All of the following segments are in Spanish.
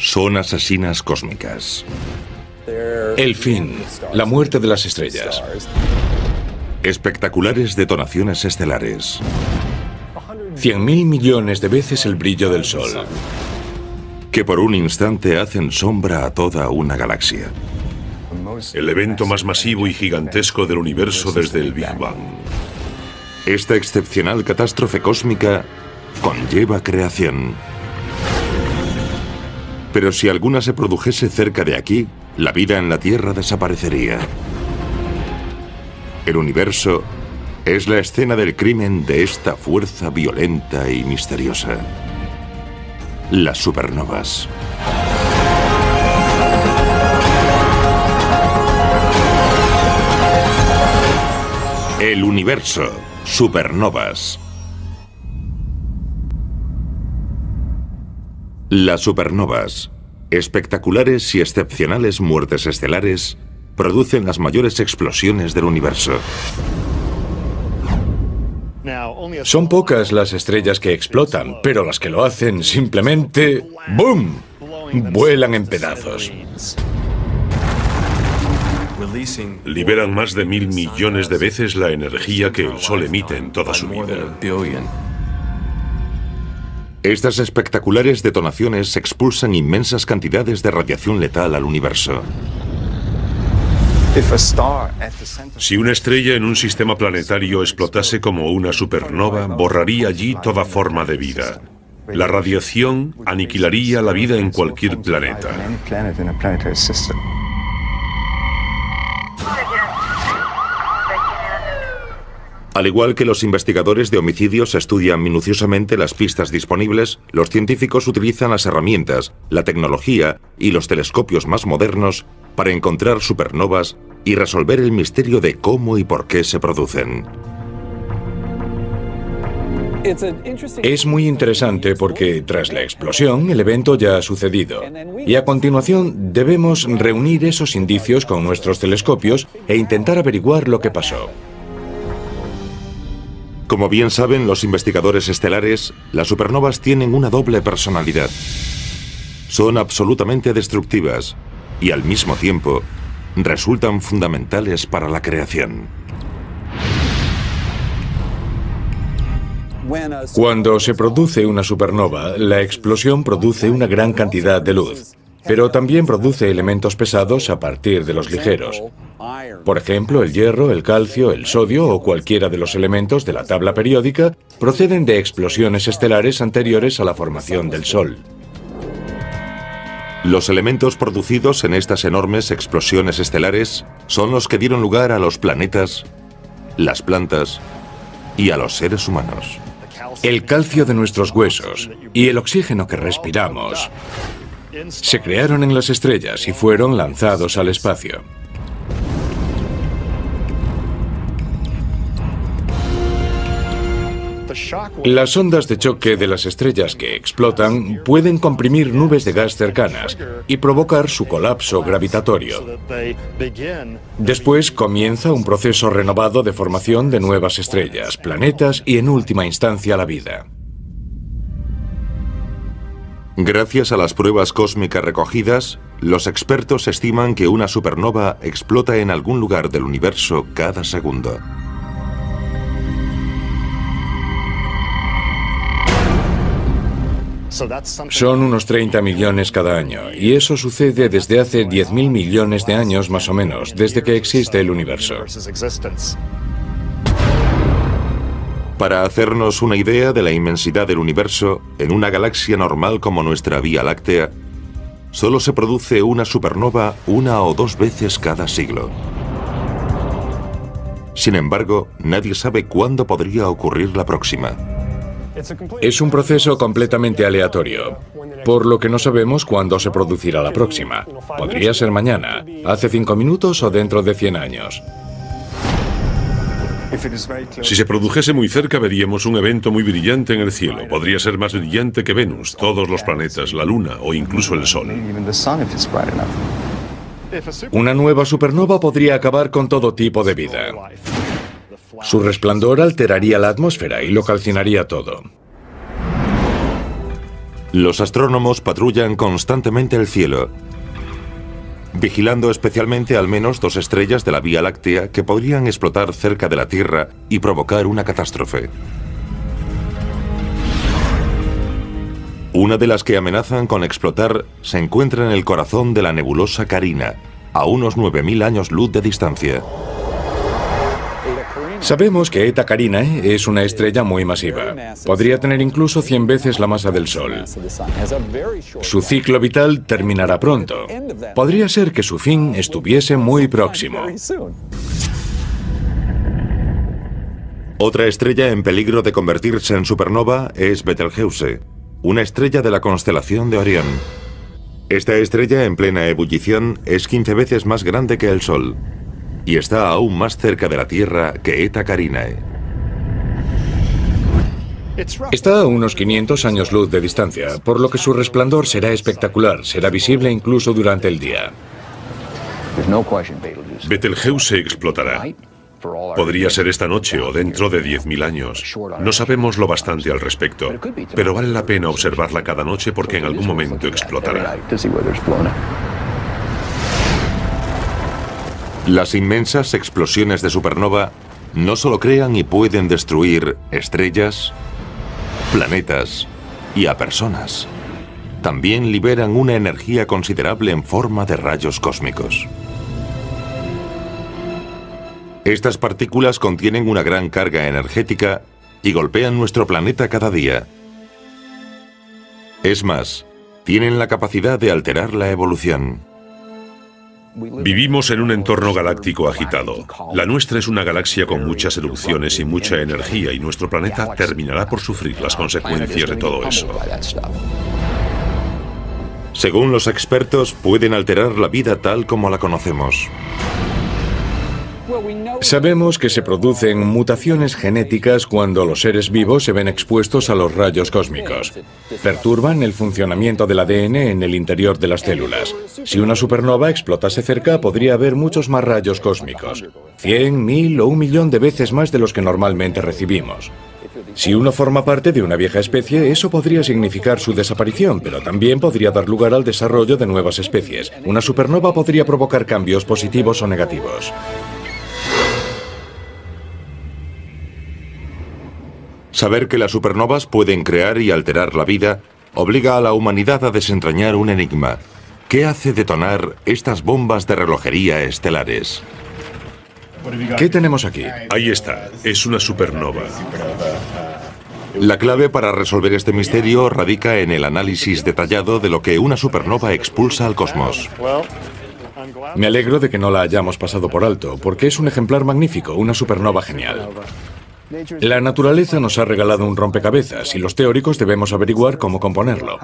son asesinas cósmicas. El fin, la muerte de las estrellas. Espectaculares detonaciones estelares. 100.000 millones de veces el brillo del Sol. Que por un instante hacen sombra a toda una galaxia. El evento más masivo y gigantesco del universo desde el Big Bang. Esta excepcional catástrofe cósmica conlleva creación. Pero si alguna se produjese cerca de aquí, la vida en la Tierra desaparecería. El universo es la escena del crimen de esta fuerza violenta y misteriosa. Las supernovas. El universo. Supernovas. Las supernovas, espectaculares y excepcionales muertes estelares, producen las mayores explosiones del universo. Son pocas las estrellas que explotan, pero las que lo hacen simplemente ¡boom! Vuelan en pedazos. Liberan más de 1.000 millones de veces la energía que el Sol emite en toda su vida. Estas espectaculares detonaciones expulsan inmensas cantidades de radiación letal al universo. Si una estrella en un sistema planetario explotase como una supernova, borraría allí toda forma de vida. La radiación aniquilaría la vida en cualquier planeta. Al igual que los investigadores de homicidios estudian minuciosamente las pistas disponibles, los científicos utilizan las herramientas, la tecnología y los telescopios más modernos para encontrar supernovas y resolver el misterio de cómo y por qué se producen. Es muy interesante porque tras la explosión el evento ya ha sucedido y a continuación debemos reunir esos indicios con nuestros telescopios e intentar averiguar lo que pasó. Como bien saben los investigadores estelares, las supernovas tienen una doble personalidad. Son absolutamente destructivas y al mismo tiempo resultan fundamentales para la creación. Cuando se produce una supernova, la explosión produce una gran cantidad de luz, pero también produce elementos pesados a partir de los ligeros. Por ejemplo, el hierro, el calcio, el sodio o cualquiera de los elementos de la tabla periódica proceden de explosiones estelares anteriores a la formación del Sol. Los elementos producidos en estas enormes explosiones estelares son los que dieron lugar a los planetas, las plantas y a los seres humanos. El calcio de nuestros huesos y el oxígeno que respiramos se crearon en las estrellas y fueron lanzados al espacio. Las ondas de choque de las estrellas que explotan pueden comprimir nubes de gas cercanas y provocar su colapso gravitatorio. Después comienza un proceso renovado de formación de nuevas estrellas, planetas y en última instancia la vida. Gracias a las pruebas cósmicas recogidas, los expertos estiman que una supernova explota en algún lugar del universo cada segundo. Son unos 30 millones cada año, y eso sucede desde hace 10.000 millones de años más o menos, desde que existe el universo. Para hacernos una idea de la inmensidad del universo, en una galaxia normal como nuestra Vía Láctea, solo se produce una supernova 1 o 2 veces cada siglo. Sin embargo, nadie sabe cuándo podría ocurrir la próxima. Es un proceso completamente aleatorio, por lo que no sabemos cuándo se producirá la próxima. Podría ser mañana, hace 5 minutos o dentro de 100 años. Si se produjese muy cerca, veríamos un evento muy brillante en el cielo. Podría ser más brillante que Venus, todos los planetas, la Luna o incluso el Sol. Una nueva supernova podría acabar con todo tipo de vida. Su resplandor alteraría la atmósfera y lo calcinaría todo. Los astrónomos patrullan constantemente el cielo, vigilando especialmente al menos 2 estrellas de la Vía Láctea que podrían explotar cerca de la Tierra y provocar una catástrofe. Una de las que amenazan con explotar se encuentra en el corazón de la nebulosa Carina, a unos 9.000 años luz de distancia. Sabemos que Eta Carinae es una estrella muy masiva. Podría tener incluso 100 veces la masa del Sol. Su ciclo vital terminará pronto. Podría ser que su fin estuviese muy próximo. Otra estrella en peligro de convertirse en supernova es Betelgeuse, una estrella de la constelación de Orión. Esta estrella en plena ebullición es 15 veces más grande que el Sol y está aún más cerca de la Tierra que Eta Carinae. Está a unos 500 años luz de distancia, por lo que su resplandor será espectacular, será visible incluso durante el día. Betelgeuse explotará. Podría ser esta noche o dentro de 10.000 años. No sabemos lo bastante al respecto, pero vale la pena observarla cada noche porque en algún momento explotará. Las inmensas explosiones de supernova no solo crean y pueden destruir estrellas, planetas y a personas. También liberan una energía considerable en forma de rayos cósmicos. Estas partículas contienen una gran carga energética y golpean nuestro planeta cada día. Es más, tienen la capacidad de alterar la evolución. Vivimos en un entorno galáctico agitado. La nuestra es una galaxia con muchas erupciones y mucha energía y nuestro planeta terminará por sufrir las consecuencias de todo eso. Según los expertos, pueden alterar la vida tal como la conocemos. Sabemos que se producen mutaciones genéticas cuando los seres vivos se ven expuestos a los rayos cósmicos. Perturban el funcionamiento del ADN en el interior de las células. Si una supernova explotase cerca, podría haber muchos más rayos cósmicos. 100, 1000 o 1 millón de veces más de los que normalmente recibimos. Si uno forma parte de una vieja especie, eso podría significar su desaparición, pero también podría dar lugar al desarrollo de nuevas especies. Una supernova podría provocar cambios positivos o negativos. Saber que las supernovas pueden crear y alterar la vida obliga a la humanidad a desentrañar un enigma. ¿Qué hace detonar estas bombas de relojería estelares? ¿Qué tenemos aquí? Ahí está, es una supernova. La clave para resolver este misterio radica en el análisis detallado de lo que una supernova expulsa al cosmos. Me alegro de que no la hayamos pasado por alto, porque es un ejemplar magnífico, una supernova genial. La naturaleza nos ha regalado un rompecabezas y los teóricos debemos averiguar cómo componerlo.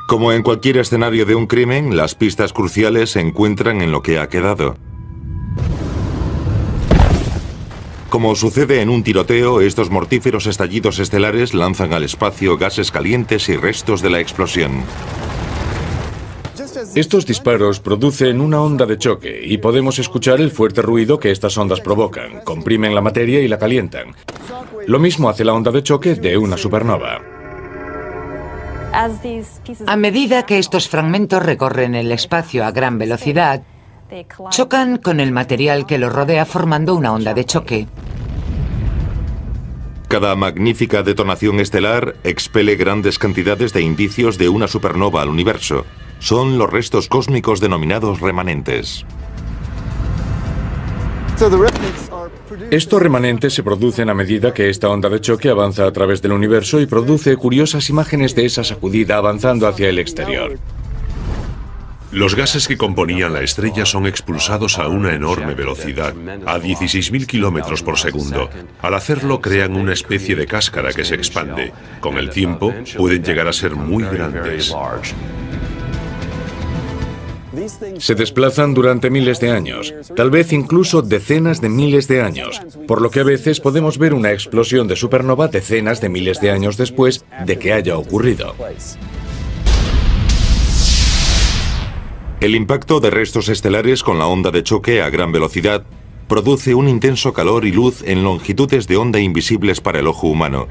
Como en cualquier escenario de un crimen, las pistas cruciales se encuentran en lo que ha quedado. Como sucede en un tiroteo, estos mortíferos estallidos estelares lanzan al espacio gases calientes y restos de la explosión. Estos disparos producen una onda de choque y podemos escuchar el fuerte ruido que estas ondas provocan. Comprimen la materia y la calientan. Lo mismo hace la onda de choque de una supernova. A medida que estos fragmentos recorren el espacio a gran velocidad, chocan con el material que los rodea formando una onda de choque. Cada magnífica detonación estelar expele grandes cantidades de indicios de una supernova al universo. Son los restos cósmicos denominados remanentes. Estos remanentes se producen a medida que esta onda de choque avanza a través del universo y produce curiosas imágenes de esa sacudida avanzando hacia el exterior. Los gases que componían la estrella son expulsados a una enorme velocidad, a 16.000 kilómetros por segundo. Al hacerlo crean una especie de cáscara que se expande. Con el tiempo pueden llegar a ser muy grandes. Se desplazan durante miles de años, tal vez incluso decenas de miles de años, por lo que a veces podemos ver una explosión de supernova decenas de miles de años después de que haya ocurrido. El impacto de restos estelares con la onda de choque a gran velocidad produce un intenso calor y luz en longitudes de onda invisibles para el ojo humano.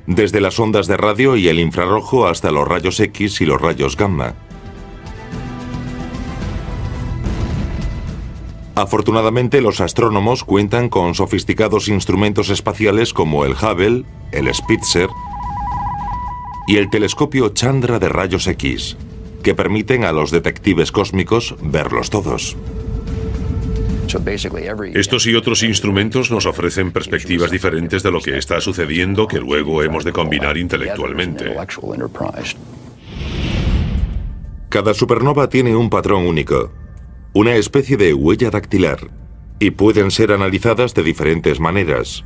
desde las ondas de radio y el infrarrojo hasta los rayos X y los rayos gamma. Afortunadamente, los astrónomos cuentan con sofisticados instrumentos espaciales como el Hubble, el Spitzer y el telescopio Chandra de rayos X, que permiten a los detectives cósmicos verlos todos. Estos y otros instrumentos nos ofrecen perspectivas diferentes de lo que está sucediendo que luego hemos de combinar intelectualmente. Cada supernova tiene un patrón único, una especie de huella dactilar, y pueden ser analizadas de diferentes maneras.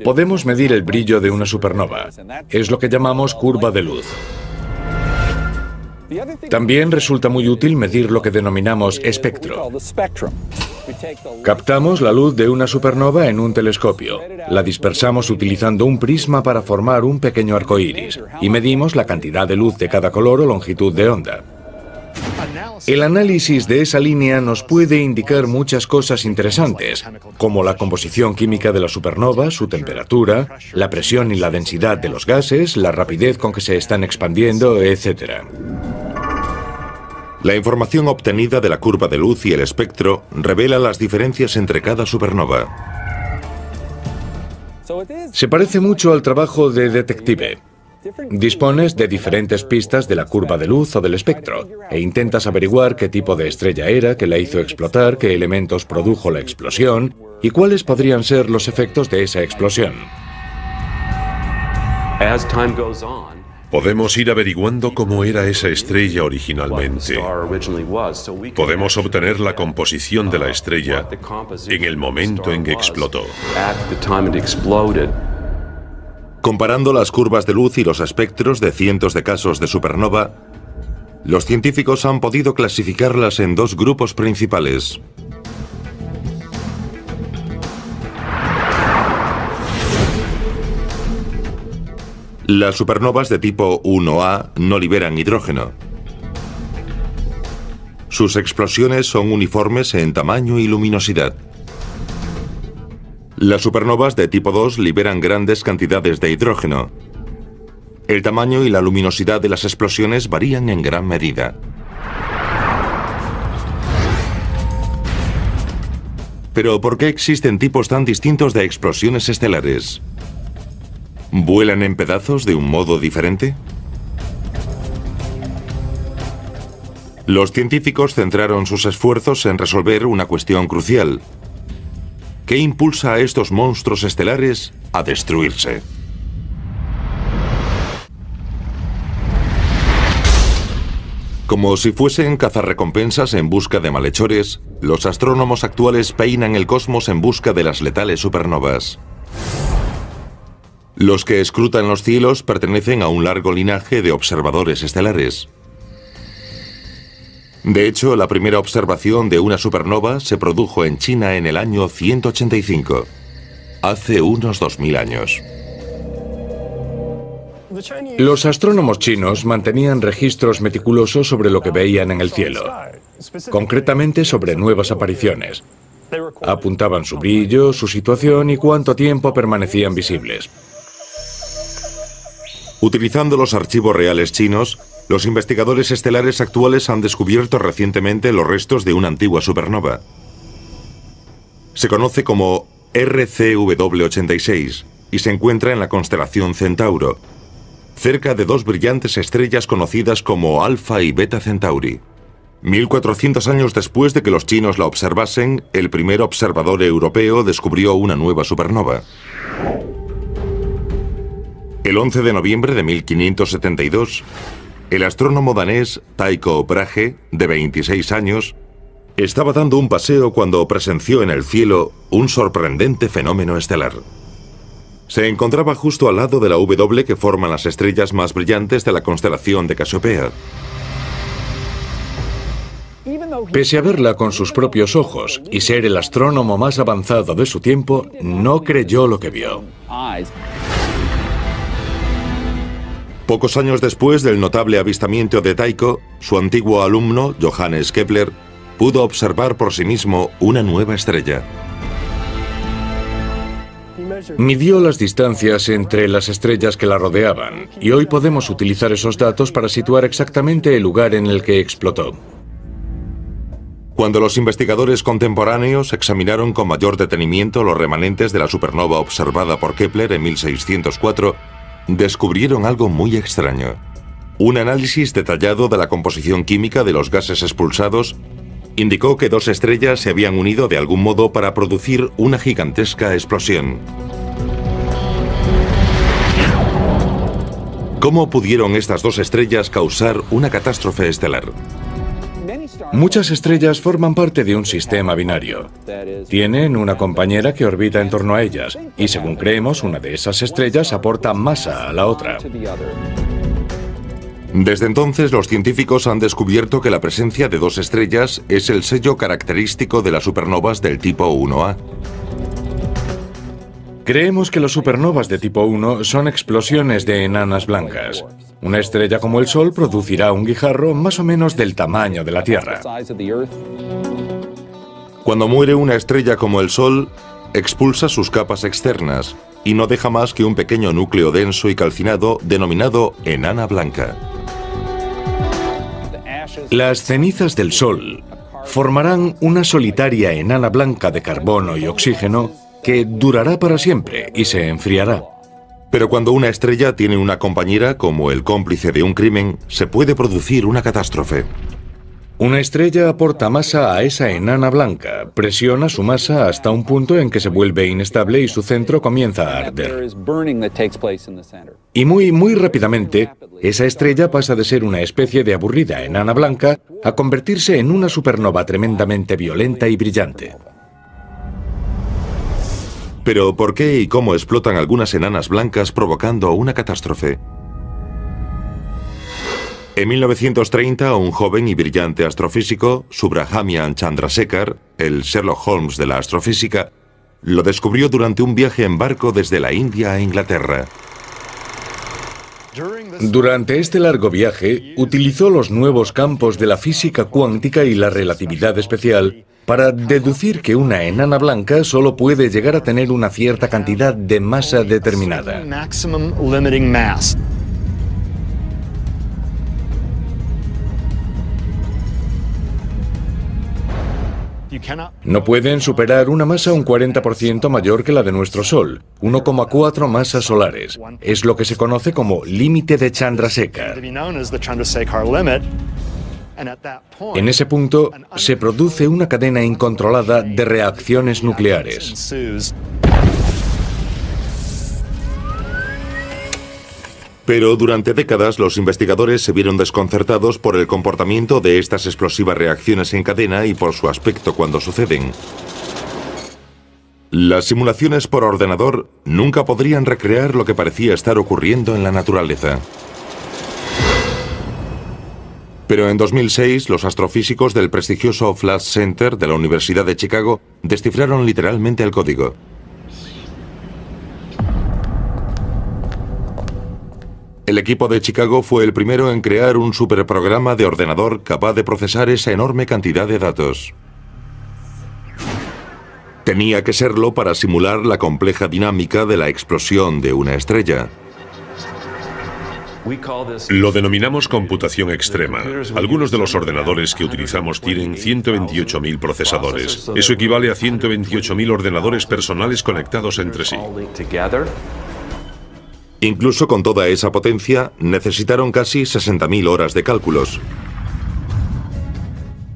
Podemos medir el brillo de una supernova. Es lo que llamamos curva de luz. También resulta muy útil medir lo que denominamos espectro. Captamos la luz de una supernova en un telescopio, la dispersamos utilizando un prisma para formar un pequeño arco iris y medimos la cantidad de luz de cada color o longitud de onda. El análisis de esa línea nos puede indicar muchas cosas interesantes, como la composición química de la supernova, su temperatura, la presión y la densidad de los gases, la rapidez con que se están expandiendo, etc. La información obtenida de la curva de luz y el espectro revela las diferencias entre cada supernova. Se parece mucho al trabajo de detective. Dispones de diferentes pistas de la curva de luz o del espectro e intentas averiguar qué tipo de estrella era, qué la hizo explotar, qué elementos produjo la explosión y cuáles podrían ser los efectos de esa explosión. Podemos ir averiguando cómo era esa estrella originalmente. Podemos obtener la composición de la estrella en el momento en que explotó. Comparando las curvas de luz y los espectros de cientos de casos de supernova, los científicos han podido clasificarlas en dos grupos principales. Las supernovas de tipo 1A no liberan hidrógeno. Sus explosiones son uniformes en tamaño y luminosidad. Las supernovas de tipo 2 liberan grandes cantidades de hidrógeno. El tamaño y la luminosidad de las explosiones varían en gran medida. Pero ¿por qué existen tipos tan distintos de explosiones estelares? ¿Vuelan en pedazos de un modo diferente? Los científicos centraron sus esfuerzos en resolver una cuestión crucial. ¿Qué impulsa a estos monstruos estelares a destruirse? Como si fuesen cazarrecompensas en busca de malhechores, los astrónomos actuales peinan el cosmos en busca de las letales supernovas. Los que escrutan los cielos pertenecen a un largo linaje de observadores estelares. De hecho, la primera observación de una supernova se produjo en China en el año 185, hace unos 2000 años. Los astrónomos chinos mantenían registros meticulosos sobre lo que veían en el cielo, concretamente sobre nuevas apariciones. Apuntaban su brillo, su situación y cuánto tiempo permanecían visibles. Utilizando los archivos reales chinos, los investigadores estelares actuales han descubierto recientemente los restos de una antigua supernova. Se conoce como RCW86 y se encuentra en la constelación Centauro, cerca de dos brillantes estrellas conocidas como Alfa y Beta Centauri. 1400 años después de que los chinos la observasen, el primer observador europeo descubrió una nueva supernova. El 11 de noviembre de 1572, el astrónomo danés Tycho Brahe, de 26 años, estaba dando un paseo cuando presenció en el cielo un sorprendente fenómeno estelar. Se encontraba justo al lado de la W que forman las estrellas más brillantes de la constelación de Casiopea. Pese a verla con sus propios ojos y ser el astrónomo más avanzado de su tiempo, no creyó lo que vio. Pocos años después del notable avistamiento de Tycho, su antiguo alumno, Johannes Kepler, pudo observar por sí mismo una nueva estrella. midió las distancias entre las estrellas que la rodeaban, y hoy podemos utilizar esos datos para situar exactamente el lugar en el que explotó. Cuando los investigadores contemporáneos examinaron con mayor detenimiento los remanentes de la supernova observada por Kepler en 1604, descubrieron algo muy extraño. Un análisis detallado de la composición química de los gases expulsados indicó que dos estrellas se habían unido de algún modo para producir una gigantesca explosión. ¿Cómo pudieron estas dos estrellas causar una catástrofe estelar? Muchas estrellas forman parte de un sistema binario. Tienen una compañera que orbita en torno a ellas, y según creemos, una de esas estrellas aporta masa a la otra. Desde entonces, los científicos han descubierto que la presencia de dos estrellas es el sello característico de las supernovas del tipo 1A. Creemos que las supernovas de tipo 1 son explosiones de enanas blancas. Una estrella como el Sol producirá un guijarro más o menos del tamaño de la Tierra. Cuando muere una estrella como el Sol, expulsa sus capas externas y no deja más que un pequeño núcleo denso y calcinado denominado enana blanca. Las cenizas del Sol formarán una solitaria enana blanca de carbono y oxígeno que durará para siempre y se enfriará. Pero cuando una estrella tiene una compañera como el cómplice de un crimen, se puede producir una catástrofe. Una estrella aporta masa a esa enana blanca, presiona su masa hasta un punto en que se vuelve inestable y su centro comienza a arder. Y muy rápidamente, esa estrella pasa de ser una especie de aburrida enana blanca a convertirse en una supernova tremendamente violenta y brillante. Pero ¿por qué y cómo explotan algunas enanas blancas provocando una catástrofe? En 1930, un joven y brillante astrofísico, Subrahmanyam Chandrasekhar, el Sherlock Holmes de la astrofísica, lo descubrió durante un viaje en barco desde la India a Inglaterra. Durante este largo viaje, utilizó los nuevos campos de la física cuántica y la relatividad especial para deducir que una enana blanca solo puede llegar a tener una cierta cantidad de masa determinada. No pueden superar una masa un 40% mayor que la de nuestro Sol, 1,4 masas solares. Es lo que se conoce como límite de Chandrasekhar. En ese punto, se produce una cadena incontrolada de reacciones nucleares. Pero durante décadas los investigadores se vieron desconcertados por el comportamiento de estas explosivas reacciones en cadena y por su aspecto cuando suceden. Las simulaciones por ordenador nunca podrían recrear lo que parecía estar ocurriendo en la naturaleza. Pero en 2006, los astrofísicos del prestigioso Flash Center de la Universidad de Chicago descifraron literalmente el código. El equipo de Chicago fue el primero en crear un superprograma de ordenador capaz de procesar esa enorme cantidad de datos. Tenía que serlo para simular la compleja dinámica de la explosión de una estrella. Lo denominamos computación extrema. Algunos de los ordenadores que utilizamos tienen 128.000 procesadores. Eso equivale a 128.000 ordenadores personales conectados entre sí. Incluso con toda esa potencia, necesitaron casi 60.000 horas de cálculos.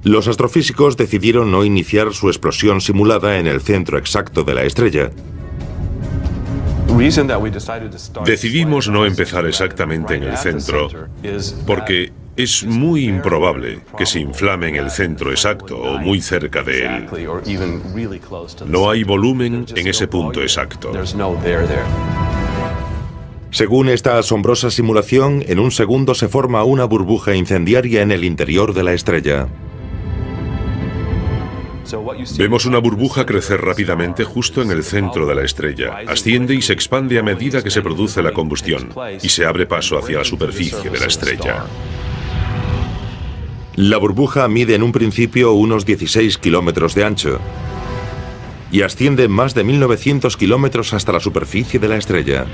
Los astrofísicos decidieron no iniciar su explosión simulada en el centro exacto de la estrella. Decidimos no empezar exactamente en el centro, porque es muy improbable que se inflame en el centro exacto o muy cerca de él. No hay volumen en ese punto exacto. Según esta asombrosa simulación, en un segundo se forma una burbuja incendiaria en el interior de la estrella. Vemos una burbuja crecer rápidamente justo en el centro de la estrella. Asciende y se expande a medida que se produce la combustión y se abre paso hacia la superficie de la estrella. La burbuja mide en un principio unos 16 kilómetros de ancho. y asciende más de 1900 kilómetros hasta la superficie de la estrella.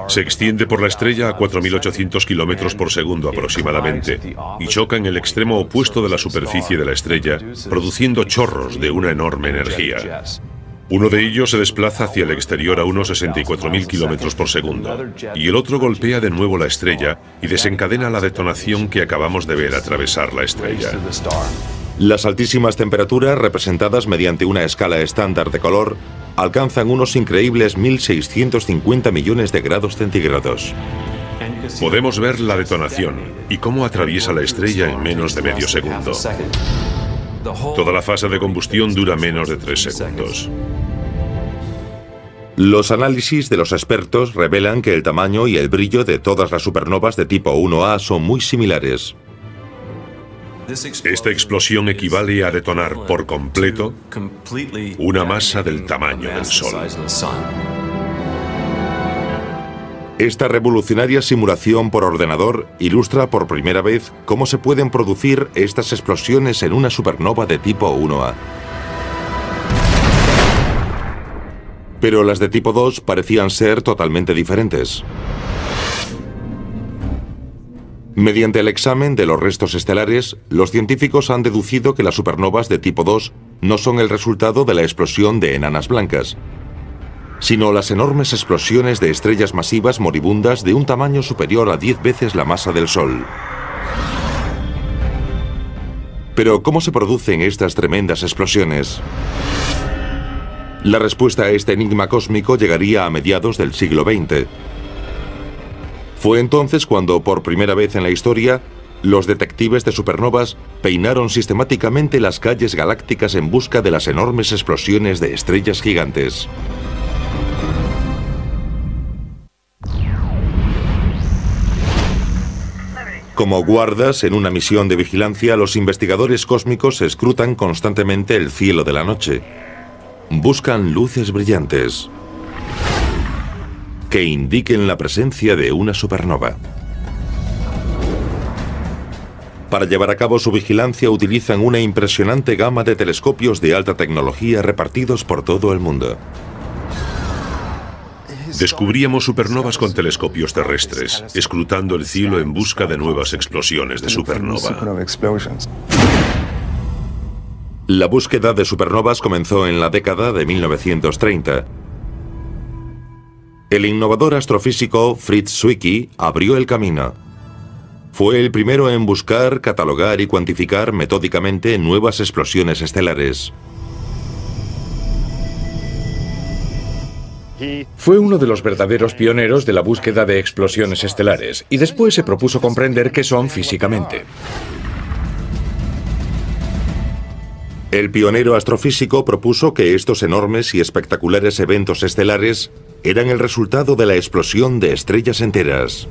Se extiende por la estrella a 4.800 kilómetros por segundo aproximadamente y choca en el extremo opuesto de la superficie de la estrella, produciendo chorros de una enorme energía. Uno de ellos se desplaza hacia el exterior a unos 64.000 kilómetros por segundo y el otro golpea de nuevo la estrella y desencadena la detonación que acabamos de ver atravesar la estrella. Las altísimas temperaturas, representadas mediante una escala estándar de color, alcanzan unos increíbles 1.650 millones de grados centígrados. Podemos ver la detonación y cómo atraviesa la estrella en menos de medio segundo. Toda la fase de combustión dura menos de 3 segundos. Los análisis de los expertos revelan que el tamaño y el brillo de todas las supernovas de tipo 1A son muy similares. Esta explosión equivale a detonar por completo una masa del tamaño del Sol. Esta revolucionaria simulación por ordenador ilustra por primera vez cómo se pueden producir estas explosiones en una supernova de tipo 1A. Pero las de tipo 2 parecían ser totalmente diferentes. Mediante el examen de los restos estelares, los científicos han deducido que las supernovas de tipo 2 no son el resultado de la explosión de enanas blancas, sino las enormes explosiones de estrellas masivas moribundas de un tamaño superior a 10 veces la masa del Sol. Pero, ¿cómo se producen estas tremendas explosiones? La respuesta a este enigma cósmico llegaría a mediados del siglo XX. Fue entonces cuando, por primera vez en la historia, los detectives de supernovas peinaron sistemáticamente las calles galácticas en busca de las enormes explosiones de estrellas gigantes. Como guardas en una misión de vigilancia, los investigadores cósmicos escrutan constantemente el cielo de la noche. Buscan luces brillantes que indiquen la presencia de una supernova. Para llevar a cabo su vigilancia utilizan una impresionante gama de telescopios de alta tecnología repartidos por todo el mundo. Descubríamos supernovas con telescopios terrestres, escrutando el cielo en busca de nuevas explosiones de supernova. La búsqueda de supernovas comenzó en la década de 1930. El innovador astrofísico Fritz Zwicky abrió el camino. Fue el primero en buscar, catalogar y cuantificar metódicamente nuevas explosiones estelares. Fue uno de los verdaderos pioneros de la búsqueda de explosiones estelares y después se propuso comprender qué son físicamente. El pionero astrofísico propuso que estos enormes y espectaculares eventos estelares eran el resultado de la explosión de estrellas enteras.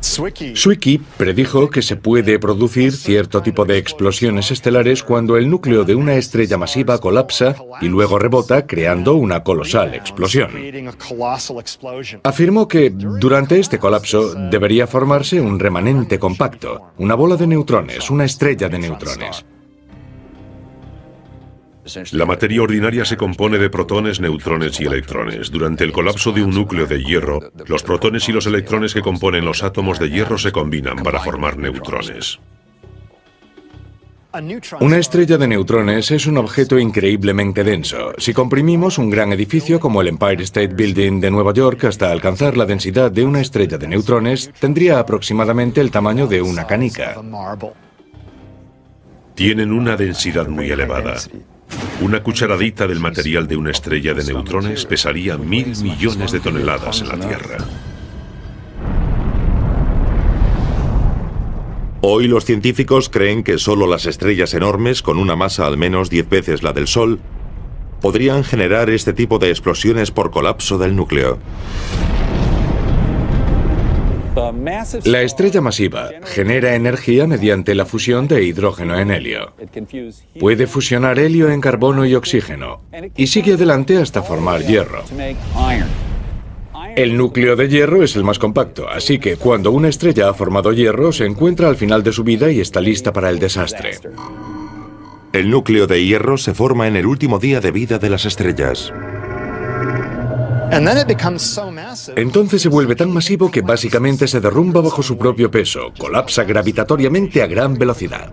Zwicky predijo que se puede producir cierto tipo de explosiones estelares cuando el núcleo de una estrella masiva colapsa y luego rebota, creando una colosal explosión. Afirmó que durante este colapso debería formarse un remanente compacto, una bola de neutrones, una estrella de neutrones. La materia ordinaria se compone de protones, neutrones y electrones. Durante el colapso de un núcleo de hierro, los protones y los electrones que componen los átomos de hierro se combinan para formar neutrones. Una estrella de neutrones es un objeto increíblemente denso. Si comprimimos un gran edificio como el Empire State Building de Nueva York hasta alcanzar la densidad de una estrella de neutrones, tendría aproximadamente el tamaño de una canica. Tienen una densidad muy elevada. Una cucharadita del material de una estrella de neutrones pesaría 1.000 millones de toneladas en la Tierra. Hoy los científicos creen que solo las estrellas enormes, con una masa al menos 10 veces la del Sol, podrían generar este tipo de explosiones por colapso del núcleo. La estrella masiva genera energía mediante la fusión de hidrógeno en helio. Puede fusionar helio en carbono y oxígeno, y sigue adelante hasta formar hierro. El núcleo de hierro es el más compacto, así que cuando una estrella ha formado hierro, se encuentra al final de su vida y está lista para el desastre. El núcleo de hierro se forma en el último día de vida de las estrellas. Entonces se vuelve tan masivo que básicamente se derrumba bajo su propio peso, colapsa gravitatoriamente a gran velocidad.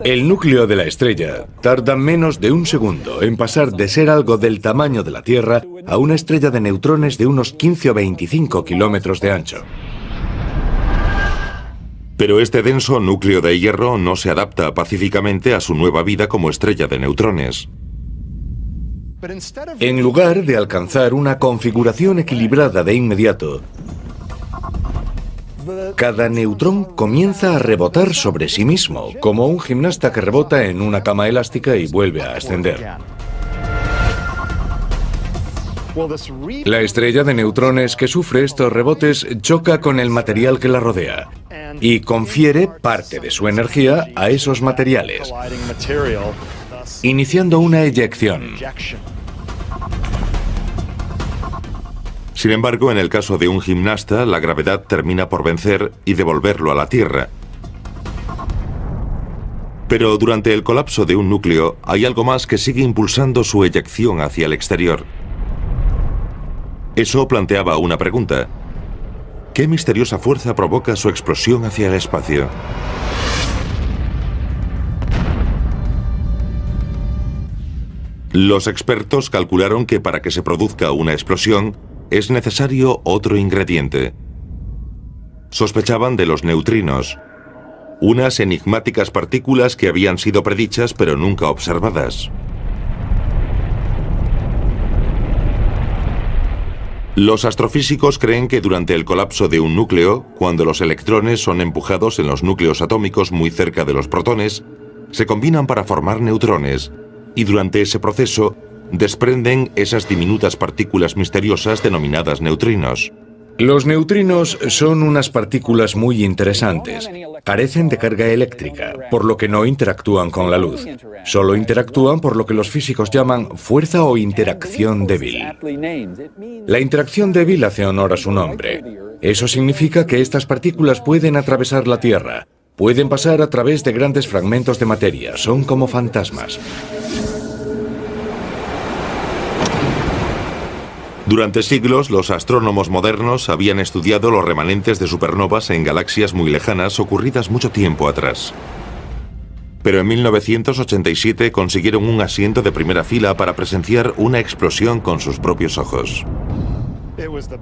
El núcleo de la estrella tarda menos de un segundo en pasar de ser algo del tamaño de la Tierra a una estrella de neutrones de unos 15 o 25 kilómetros de ancho. Pero este denso núcleo de hierro no se adapta pacíficamente a su nueva vida como estrella de neutrones. En lugar de alcanzar una configuración equilibrada de inmediato, cada neutrón comienza a rebotar sobre sí mismo, como un gimnasta que rebota en una cama elástica y vuelve a ascender. La estrella de neutrones que sufre estos rebotes choca con el material que la rodea y confiere parte de su energía a esos materiales, iniciando una eyección. Sin embargo, en el caso de un gimnasta, la gravedad termina por vencer y devolverlo a la Tierra. Pero durante el colapso de un núcleo, hay algo más que sigue impulsando su eyección hacia el exterior. Eso planteaba una pregunta. ¿Qué misteriosa fuerza provoca su explosión hacia el espacio? Los expertos calcularon que para que se produzca una explosión, es necesario otro ingrediente. Sospechaban de los neutrinos, unas enigmáticas partículas que habían sido predichas pero nunca observadas. Los astrofísicos creen que durante el colapso de un núcleo, cuando los electrones son empujados en los núcleos atómicos muy cerca de los protones, se combinan para formar neutrones, y durante ese proceso desprenden esas diminutas partículas misteriosas denominadas neutrinos. Los neutrinos son unas partículas muy interesantes. Carecen de carga eléctrica, por lo que no interactúan con la luz. Solo interactúan por lo que los físicos llaman fuerza o interacción débil. La interacción débil hace honor a su nombre. Eso significa que estas partículas pueden atravesar la Tierra, pueden pasar a través de grandes fragmentos de materia, son como fantasmas. Durante siglos, los astrónomos modernos habían estudiado los remanentes de supernovas en galaxias muy lejanas ocurridas mucho tiempo atrás. Pero en 1987 consiguieron un asiento de primera fila para presenciar una explosión con sus propios ojos.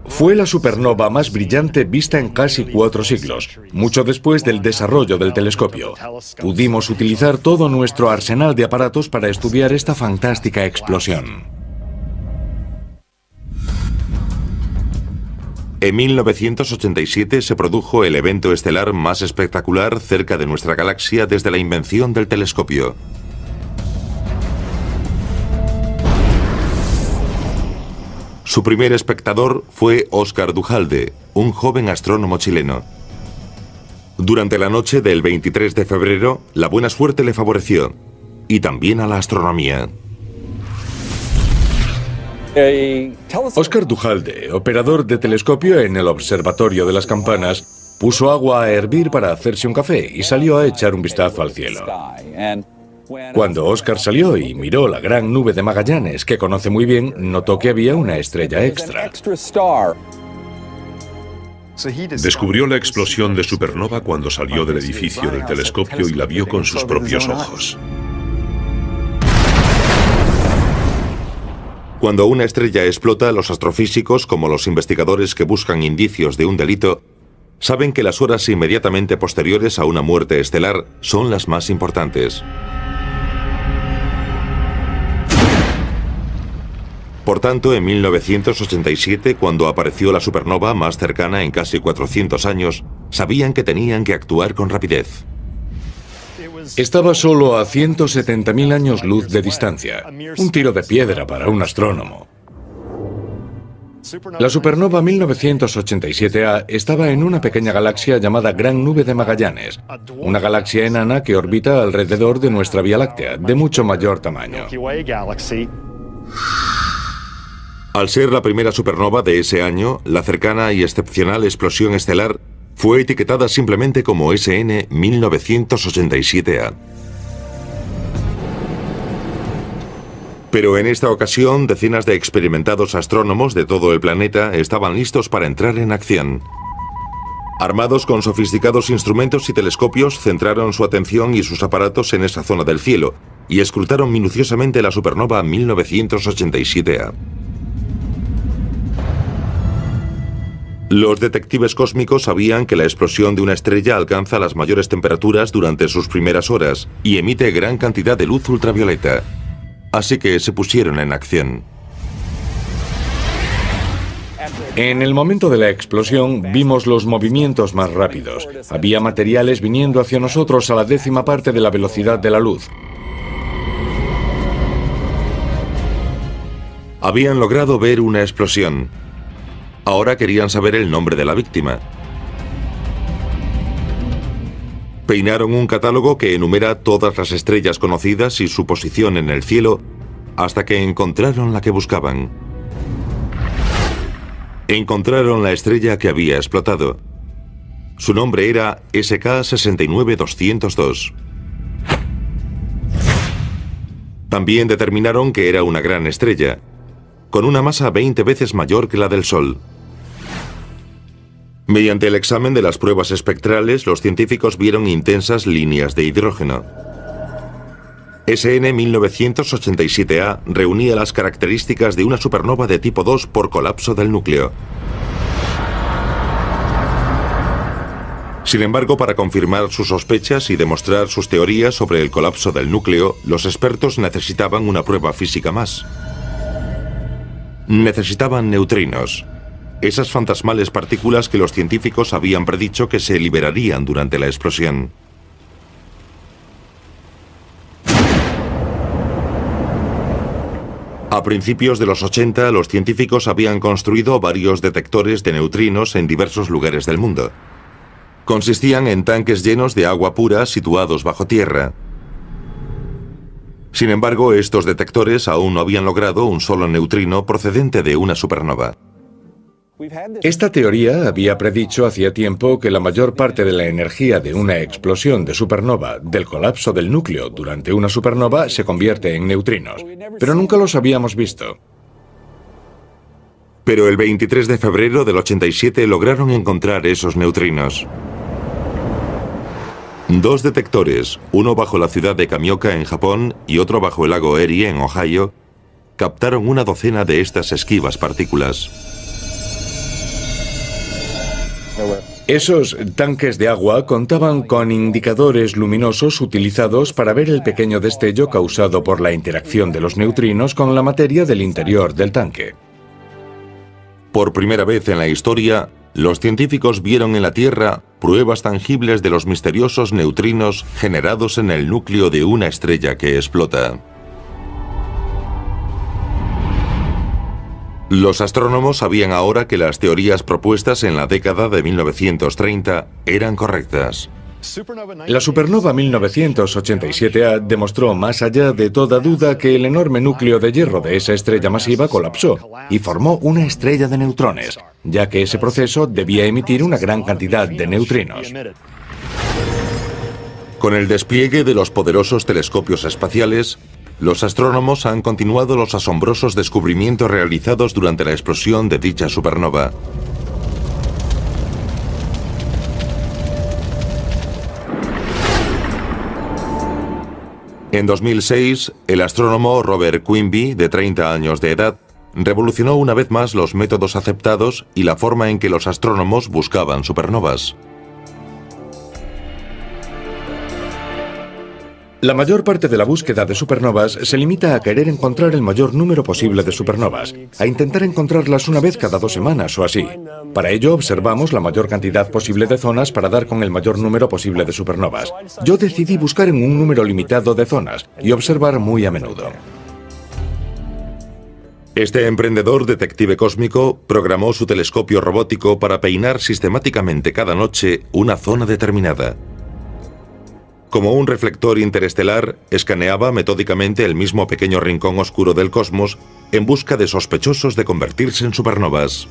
Fue la supernova más brillante vista en casi 4 siglos, mucho después del desarrollo del telescopio. Pudimos utilizar todo nuestro arsenal de aparatos para estudiar esta fantástica explosión. En 1987 se produjo el evento estelar más espectacular cerca de nuestra galaxia desde la invención del telescopio. Su primer espectador fue Óscar Duhalde, un joven astrónomo chileno. Durante la noche del 23 de febrero, la buena suerte le favoreció, y también a la astronomía. Óscar Duhalde, operador de telescopio en el Observatorio de las Campanas, puso agua a hervir para hacerse un café y salió a echar un vistazo al cielo. Cuando Óscar salió y miró la gran nube de Magallanes, que conoce muy bien, notó que había una estrella extra. Descubrió la explosión de supernova cuando salió del edificio del telescopio y la vio con sus propios ojos. Cuando una estrella explota, los astrofísicos, como los investigadores que buscan indicios de un delito, saben que las horas inmediatamente posteriores a una muerte estelar son las más importantes. Por tanto, en 1987, cuando apareció la supernova más cercana en casi 400 años, sabían que tenían que actuar con rapidez. Estaba solo a 170.000 años luz de distancia, un tiro de piedra para un astrónomo. La supernova 1987A estaba en una pequeña galaxia llamada Gran Nube de Magallanes, una galaxia enana que orbita alrededor de nuestra Vía Láctea, de mucho mayor tamaño. Al ser la primera supernova de ese año, la cercana y excepcional explosión estelar Fue etiquetada simplemente como SN 1987A. Pero en esta ocasión, decenas de experimentados astrónomos de todo el planeta estaban listos para entrar en acción. Armados con sofisticados instrumentos y telescopios, centraron su atención y sus aparatos en esa zona del cielo y escrutaron minuciosamente la supernova 1987A. Los detectives cósmicos sabían que la explosión de una estrella alcanza las mayores temperaturas durante sus primeras horas y emite gran cantidad de luz ultravioleta. Así que se pusieron en acción. En el momento de la explosión vimos los movimientos más rápidos. Había materiales viniendo hacia nosotros a la 10ª parte de la velocidad de la luz. Habían logrado ver una explosión. Ahora querían saber el nombre de la víctima. Peinaron un catálogo que enumera todas las estrellas conocidas y su posición en el cielo hasta que encontraron la que buscaban. Encontraron la estrella que había explotado. Su nombre era SK 69202. También determinaron que era una gran estrella, con una masa 20 veces mayor que la del Sol. Mediante el examen de las pruebas espectrales, los científicos vieron intensas líneas de hidrógeno. SN 1987A reunía las características de una supernova de tipo 2 por colapso del núcleo. Sin embargo, para confirmar sus sospechas y demostrar sus teorías sobre el colapso del núcleo, los expertos necesitaban una prueba física más. Necesitaban neutrinos. Esas fantasmales partículas que los científicos habían predicho que se liberarían durante la explosión. A principios de los 80, los científicos habían construido varios detectores de neutrinos en diversos lugares del mundo. Consistían en tanques llenos de agua pura situados bajo tierra. Sin embargo, estos detectores aún no habían logrado un solo neutrino procedente de una supernova. Esta teoría había predicho hacía tiempo que la mayor parte de la energía de una explosión de supernova, del colapso del núcleo durante una supernova, se convierte en neutrinos, pero nunca los habíamos visto. Pero el 23 de febrero del 87 lograron encontrar esos neutrinos. Dos detectores, uno bajo la ciudad de Kamioka en Japón y otro bajo el lago Erie en Ohio, captaron una docena de estas esquivas partículas. Esos tanques de agua contaban con indicadores luminosos utilizados para ver el pequeño destello causado por la interacción de los neutrinos con la materia del interior del tanque. Por primera vez en la historia, los científicos vieron en la Tierra pruebas tangibles de los misteriosos neutrinos generados en el núcleo de una estrella que explota. Los astrónomos sabían ahora que las teorías propuestas en la década de 1930 eran correctas. La supernova 1987A demostró más allá de toda duda que el enorme núcleo de hierro de esa estrella masiva colapsó y formó una estrella de neutrones, ya que ese proceso debía emitir una gran cantidad de neutrinos. Con el despliegue de los poderosos telescopios espaciales, los astrónomos han continuado los asombrosos descubrimientos realizados durante la explosión de dicha supernova. En 2006, el astrónomo Robert Quimby, de 30 años de edad, revolucionó una vez más los métodos aceptados y la forma en que los astrónomos buscaban supernovas. La mayor parte de la búsqueda de supernovas se limita a querer encontrar el mayor número posible de supernovas, a intentar encontrarlas una vez cada 2 semanas o así. Para ello observamos la mayor cantidad posible de zonas para dar con el mayor número posible de supernovas. Yo decidí buscar en un número limitado de zonas y observar muy a menudo. Este emprendedor detective cósmico programó su telescopio robótico para peinar sistemáticamente cada noche una zona determinada. Como un reflector interestelar, escaneaba metódicamente el mismo pequeño rincón oscuro del cosmos en busca de sospechosos de convertirse en supernovas.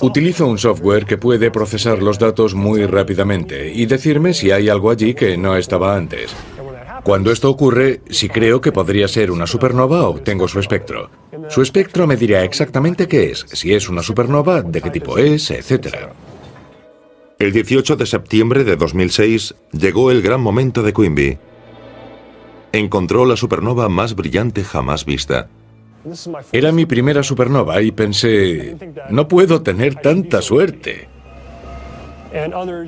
Utilizo un software que puede procesar los datos muy rápidamente y decirme si hay algo allí que no estaba antes. Cuando esto ocurre, si creo que podría ser una supernova, obtengo su espectro. Su espectro me dirá exactamente qué es, si es una supernova, de qué tipo es, etc. El 18 de septiembre de 2006 llegó el gran momento de Quimby. Encontró la supernova más brillante jamás vista. Era mi primera supernova y pensé, no puedo tener tanta suerte.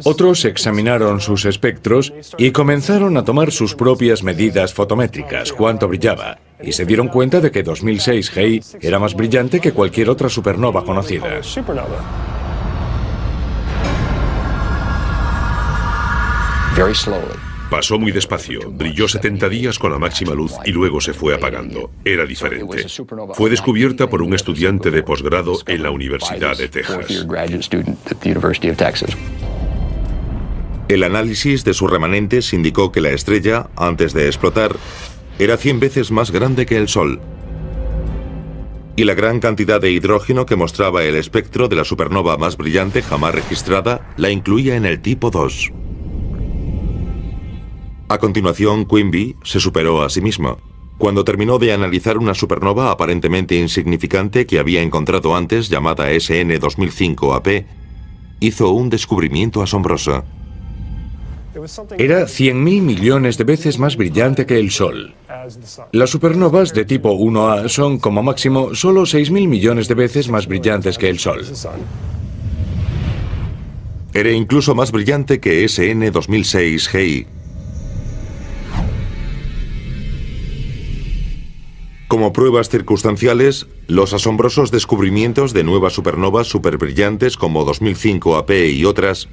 Otros examinaron sus espectros y comenzaron a tomar sus propias medidas fotométricas, cuánto brillaba, y se dieron cuenta de que 2006 He era más brillante que cualquier otra supernova conocida. Pasó muy despacio, brilló 70 días con la máxima luz y luego se fue apagando. Era diferente. Fue descubierta por un estudiante de posgrado en la Universidad de Texas. El análisis de sus remanentes indicó que la estrella, antes de explotar, era 100 veces más grande que el Sol. Y la gran cantidad de hidrógeno que mostraba el espectro de la supernova más brillante jamás registrada la incluía en el tipo 2. A continuación, Quimby se superó a sí mismo. Cuando terminó de analizar una supernova aparentemente insignificante que había encontrado antes, llamada SN 2005 AP, hizo un descubrimiento asombroso. Era 100.000 millones de veces más brillante que el Sol. Las supernovas de tipo 1A son, como máximo, solo 6.000 millones de veces más brillantes que el Sol. Era incluso más brillante que SN 2006 He. Como pruebas circunstanciales, los asombrosos descubrimientos de nuevas supernovas superbrillantes como 2005 AP y otras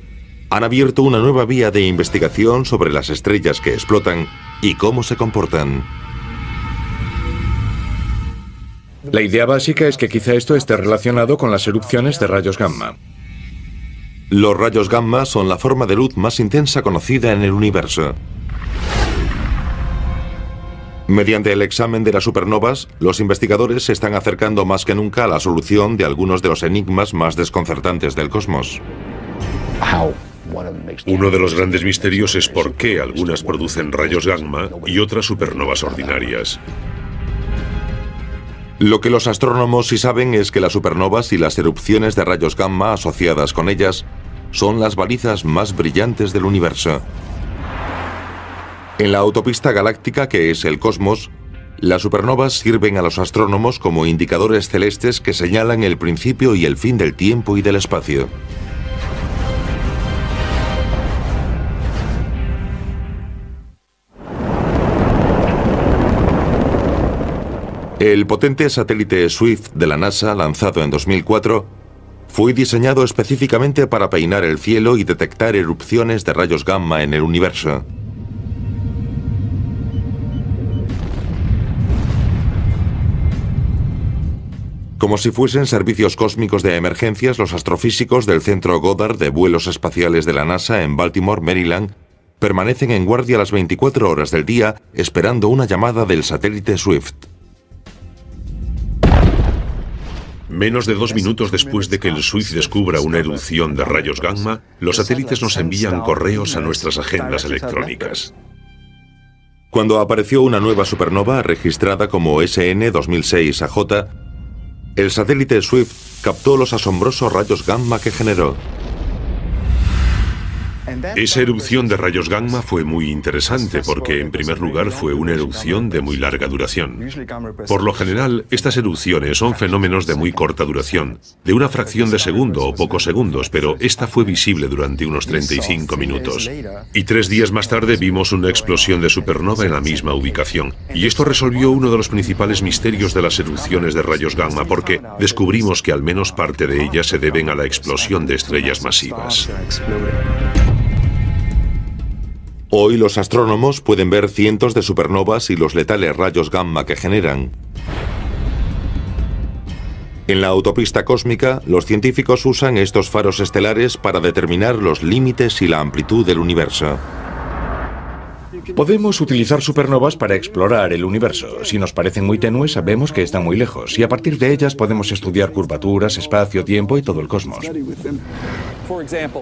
han abierto una nueva vía de investigación sobre las estrellas que explotan y cómo se comportan. La idea básica es que quizá esto esté relacionado con las erupciones de rayos gamma. Los rayos gamma son la forma de luz más intensa conocida en el universo. Mediante el examen de las supernovas, los investigadores se están acercando más que nunca a la solución de algunos de los enigmas más desconcertantes del cosmos. Uno de los grandes misterios es por qué algunas producen rayos gamma y otras supernovas ordinarias. Lo que los astrónomos sí saben es que las supernovas y las erupciones de rayos gamma asociadas con ellas son las balizas más brillantes del universo. En la autopista galáctica que es el cosmos, las supernovas sirven a los astrónomos como indicadores celestes que señalan el principio y el fin del tiempo y del espacio. El potente satélite Swift de la NASA, lanzado en 2004, fue diseñado específicamente para peinar el cielo y detectar erupciones de rayos gamma en el universo. Como si fuesen servicios cósmicos de emergencias, los astrofísicos del Centro Goddard de Vuelos Espaciales de la NASA en Baltimore, Maryland, permanecen en guardia las 24 horas del día esperando una llamada del satélite Swift. Menos de 2 minutos después de que el Swift descubra una erupción de rayos gamma, los satélites nos envían correos a nuestras agendas electrónicas. Cuando apareció una nueva supernova registrada como SN 2006 AJ, el satélite Swift captó los asombrosos rayos gamma que generó. Esa erupción de rayos gamma fue muy interesante porque, en primer lugar, fue una erupción de muy larga duración. Por lo general, estas erupciones son fenómenos de muy corta duración, de una fracción de segundo o pocos segundos, pero esta fue visible durante unos 35 minutos. Y 3 días más tarde vimos una explosión de supernova en la misma ubicación. Y esto resolvió uno de los principales misterios de las erupciones de rayos gamma, porque descubrimos que al menos parte de ellas se deben a la explosión de estrellas masivas. Hoy los astrónomos pueden ver cientos de supernovas y los letales rayos gamma que generan. En la autopista cósmica, los científicos usan estos faros estelares para determinar los límites y la amplitud del universo. Podemos utilizar supernovas para explorar el universo. Si nos parecen muy tenues, sabemos que están muy lejos, y a partir de ellas podemos estudiar curvaturas, espacio, tiempo y todo el cosmos.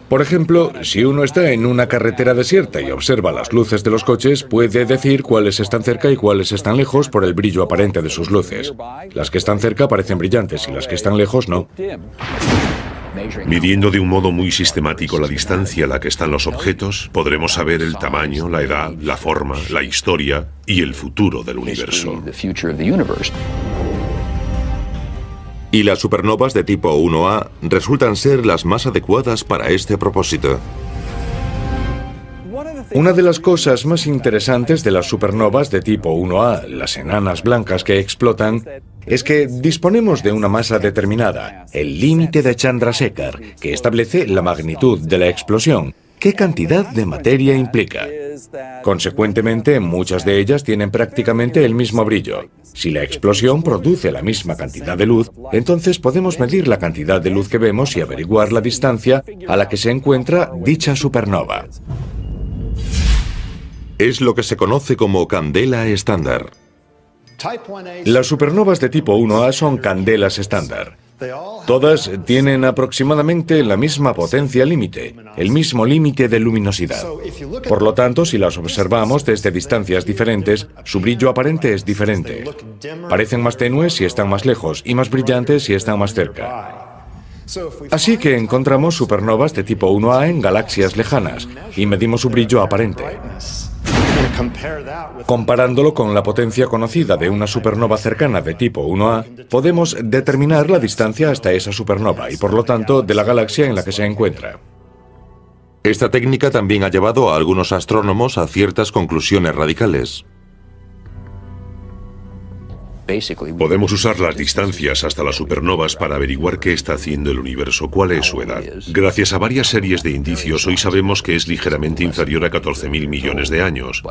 Por ejemplo, si uno está en una carretera desierta y observa las luces de los coches, puede decir cuáles están cerca y cuáles están lejos por el brillo aparente de sus luces. Las que están cerca parecen brillantes y las que están lejos no. Midiendo de un modo muy sistemático la distancia a la que están los objetos, podremos saber el tamaño, la edad, la forma, la historia y el futuro del universo. Y las supernovas de tipo 1A resultan ser las más adecuadas para este propósito. Una de las cosas más interesantes de las supernovas de tipo 1A, las enanas blancas que explotan, es que disponemos de una masa determinada, el límite de Chandrasekhar, que establece la magnitud de la explosión, qué cantidad de materia implica. Consecuentemente, muchas de ellas tienen prácticamente el mismo brillo. Si la explosión produce la misma cantidad de luz, entonces podemos medir la cantidad de luz que vemos y averiguar la distancia a la que se encuentra dicha supernova. Es lo que se conoce como candela estándar. Las supernovas de tipo 1A son candelas estándar. Todas tienen aproximadamente la misma potencia límite, el mismo límite de luminosidad. Por lo tanto, si las observamos desde distancias diferentes, su brillo aparente es diferente. Parecen más tenues si están más lejos y más brillantes si están más cerca. Así que encontramos supernovas de tipo 1A en galaxias lejanas y medimos su brillo aparente. Comparándolo con la potencia conocida de una supernova cercana de tipo 1A, podemos determinar la distancia hasta esa supernova y, por lo tanto, de la galaxia en la que se encuentra. Esta técnica también ha llevado a algunos astrónomos a ciertas conclusiones radicales. Podemos usar las distancias hasta las supernovas para averiguar qué está haciendo el universo, cuál es su edad. Gracias a varias series de indicios, hoy sabemos que es ligeramente inferior a 14.000 millones de años.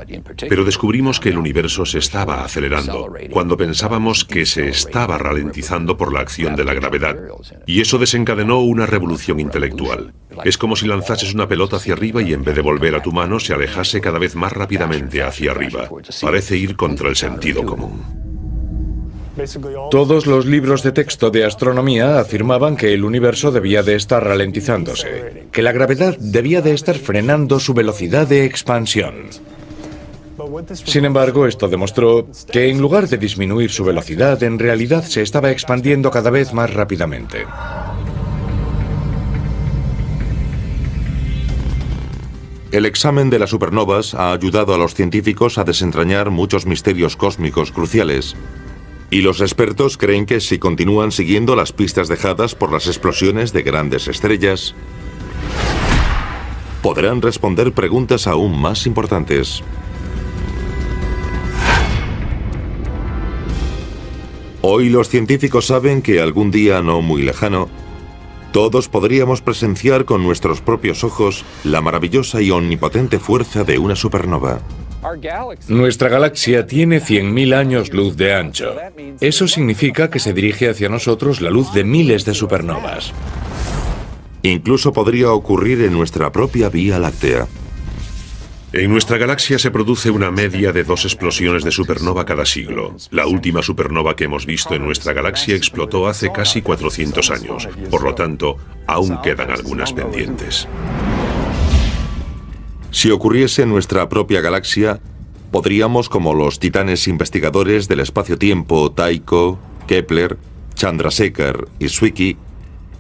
Pero descubrimos que el universo se estaba acelerando, cuando pensábamos que se estaba ralentizando por la acción de la gravedad. Y eso desencadenó una revolución intelectual. Es como si lanzases una pelota hacia arriba y en vez de volver a tu mano, se alejase cada vez más rápidamente hacia arriba. Parece ir contra el sentido común. Todos los libros de texto de astronomía afirmaban que el universo debía de estar ralentizándose, que la gravedad debía de estar frenando su velocidad de expansión. Sin embargo, esto demostró que en lugar de disminuir su velocidad, en realidad se estaba expandiendo cada vez más rápidamente. El examen de las supernovas ha ayudado a los científicos a desentrañar muchos misterios cósmicos cruciales. Y los expertos creen que si continúan siguiendo las pistas dejadas por las explosiones de grandes estrellas, podrán responder preguntas aún más importantes. Hoy los científicos saben que algún día no muy lejano, todos podríamos presenciar con nuestros propios ojos la maravillosa y omnipotente fuerza de una supernova. Nuestra galaxia tiene 100.000 años luz de ancho. Eso significa que se dirige hacia nosotros la luz de miles de supernovas. Incluso podría ocurrir en nuestra propia Vía Láctea. En nuestra galaxia se produce una media de 2 explosiones de supernova cada siglo. La última supernova que hemos visto en nuestra galaxia explotó hace casi 400 años. Por lo tanto, aún quedan algunas pendientes. Si ocurriese en nuestra propia galaxia, podríamos, como los titanes investigadores del espacio-tiempo Tycho, Kepler, Chandrasekhar y Zwicky,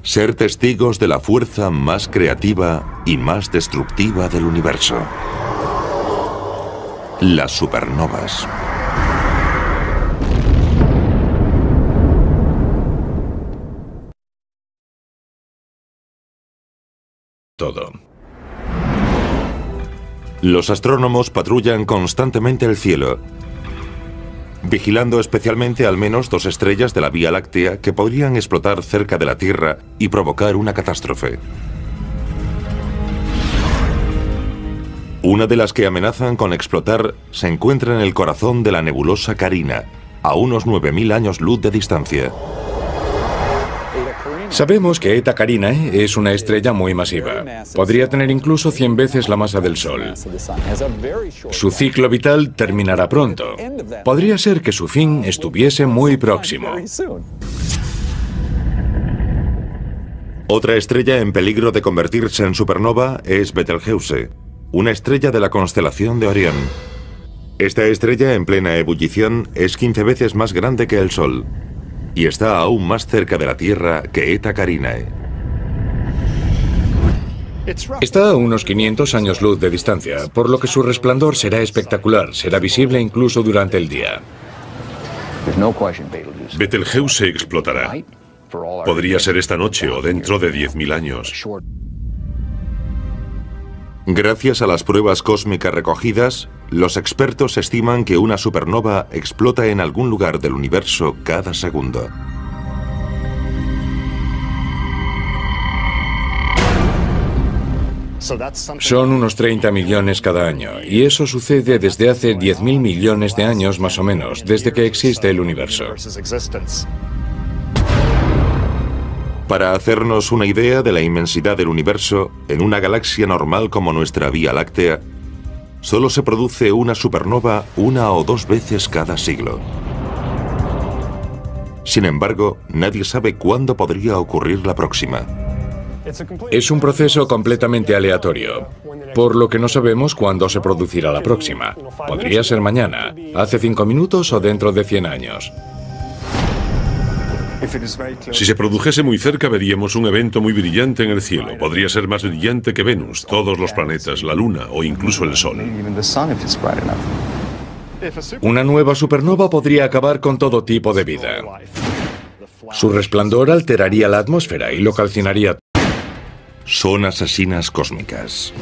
ser testigos de la fuerza más creativa y más destructiva del universo. Las supernovas. Todo. Los astrónomos patrullan constantemente el cielo, vigilando especialmente al menos 2 estrellas de la Vía Láctea que podrían explotar cerca de la Tierra y provocar una catástrofe. Una de las que amenazan con explotar se encuentra en el corazón de la nebulosa Carina, a unos 9.000 años luz de distancia. Sabemos que Eta Carinae es una estrella muy masiva. Podría tener incluso 100 veces la masa del Sol. Su ciclo vital terminará pronto. Podría ser que su fin estuviese muy próximo. Otra estrella en peligro de convertirse en supernova es Betelgeuse, una estrella de la constelación de Orión. Esta estrella en plena ebullición es 15 veces más grande que el Sol y está aún más cerca de la Tierra que Eta Carinae. Está a unos 500 años luz de distancia, por lo que su resplandor será espectacular, será visible incluso durante el día. Betelgeuse explotará. Podría ser esta noche o dentro de 10.000 años. Gracias a las pruebas cósmicas recogidas, los expertos estiman que una supernova explota en algún lugar del universo cada segundo. Son unos 30 millones cada año, y eso sucede desde hace 10.000 millones de años más o menos, desde que existe el universo. Para hacernos una idea de la inmensidad del universo, en una galaxia normal como nuestra Vía Láctea, solo se produce una supernova 1 o 2 veces cada siglo. Sin embargo, nadie sabe cuándo podría ocurrir la próxima. Es un proceso completamente aleatorio, por lo que no sabemos cuándo se producirá la próxima. Podría ser mañana, hace 5 minutos o dentro de 100 años. Si se produjese muy cerca, veríamos un evento muy brillante en el cielo. Podría ser más brillante que Venus, todos los planetas, la Luna o incluso el Sol. Una nueva supernova podría acabar con todo tipo de vida. Su resplandor alteraría la atmósfera y lo calcinaría. Son asesinas cósmicas.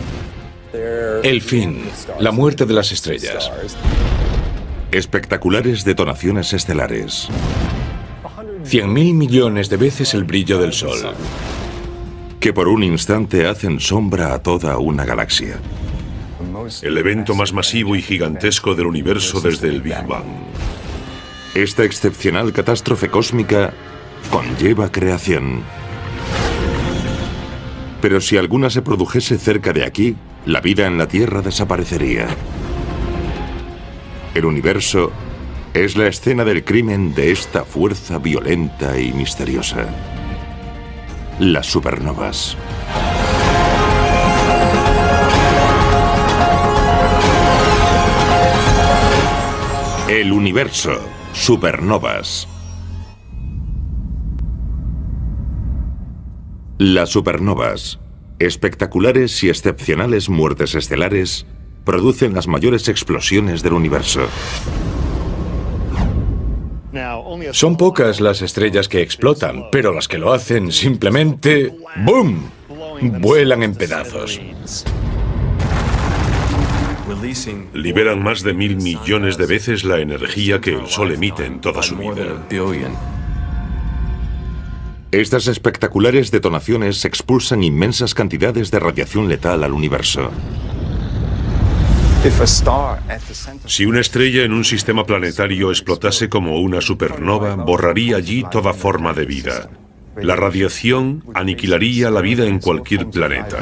El fin, la muerte de las estrellas. Espectaculares detonaciones estelares. 100.000 millones de veces el brillo del Sol. Que por un instante hacen sombra a toda una galaxia. El evento más masivo y gigantesco del universo desde el Big Bang. Esta excepcional catástrofe cósmica conlleva creación. Pero si alguna se produjese cerca de aquí, la vida en la Tierra desaparecería. El universo es la escena del crimen de esta fuerza violenta y misteriosa. Las supernovas. El universo. Supernovas. Las supernovas, espectaculares y excepcionales muertes estelares, producen las mayores explosiones del universo. Son pocas las estrellas que explotan, pero las que lo hacen simplemente ¡boom! Vuelan en pedazos. Liberan más de 1.000 millones de veces la energía que el Sol emite en toda su vida. Estas espectaculares detonaciones expulsan inmensas cantidades de radiación letal al universo. Si una estrella en un sistema planetario explotase como una supernova, borraría allí toda forma de vida. La radiación aniquilaría la vida en cualquier planeta.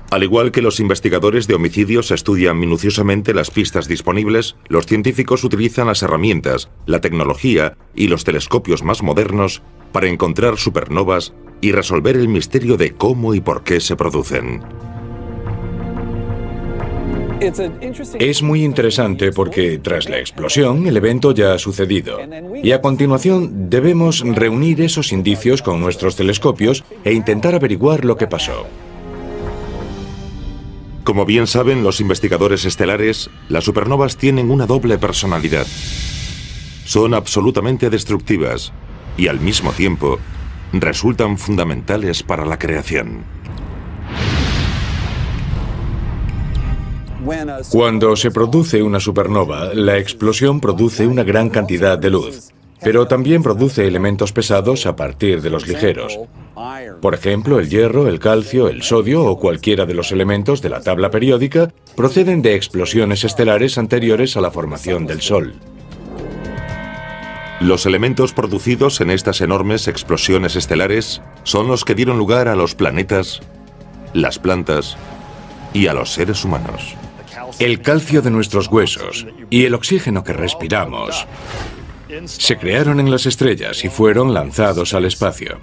Al igual que los investigadores de homicidios estudian minuciosamente las pistas disponibles, los científicos utilizan las herramientas, la tecnología y los telescopios más modernos para encontrar supernovas y resolver el misterio de cómo y por qué se producen. Es muy interesante porque tras la explosión el evento ya ha sucedido y a continuación debemos reunir esos indicios con nuestros telescopios e intentar averiguar lo que pasó. Como bien saben los investigadores estelares, las supernovas tienen una doble personalidad. Son absolutamente destructivas y al mismo tiempo resultan fundamentales para la creación. Cuando se produce una supernova, la explosión produce una gran cantidad de luz. pero también produce elementos pesados a partir de los ligeros. Por ejemplo, el hierro, el calcio, el sodio o cualquiera de los elementos de la tabla periódica proceden de explosiones estelares anteriores a la formación del Sol. Los elementos producidos en estas enormes explosiones estelares son los que dieron lugar a los planetas, las plantas y a los seres humanos. El calcio de nuestros huesos y el oxígeno que respiramos se crearon en las estrellas y fueron lanzados al espacio.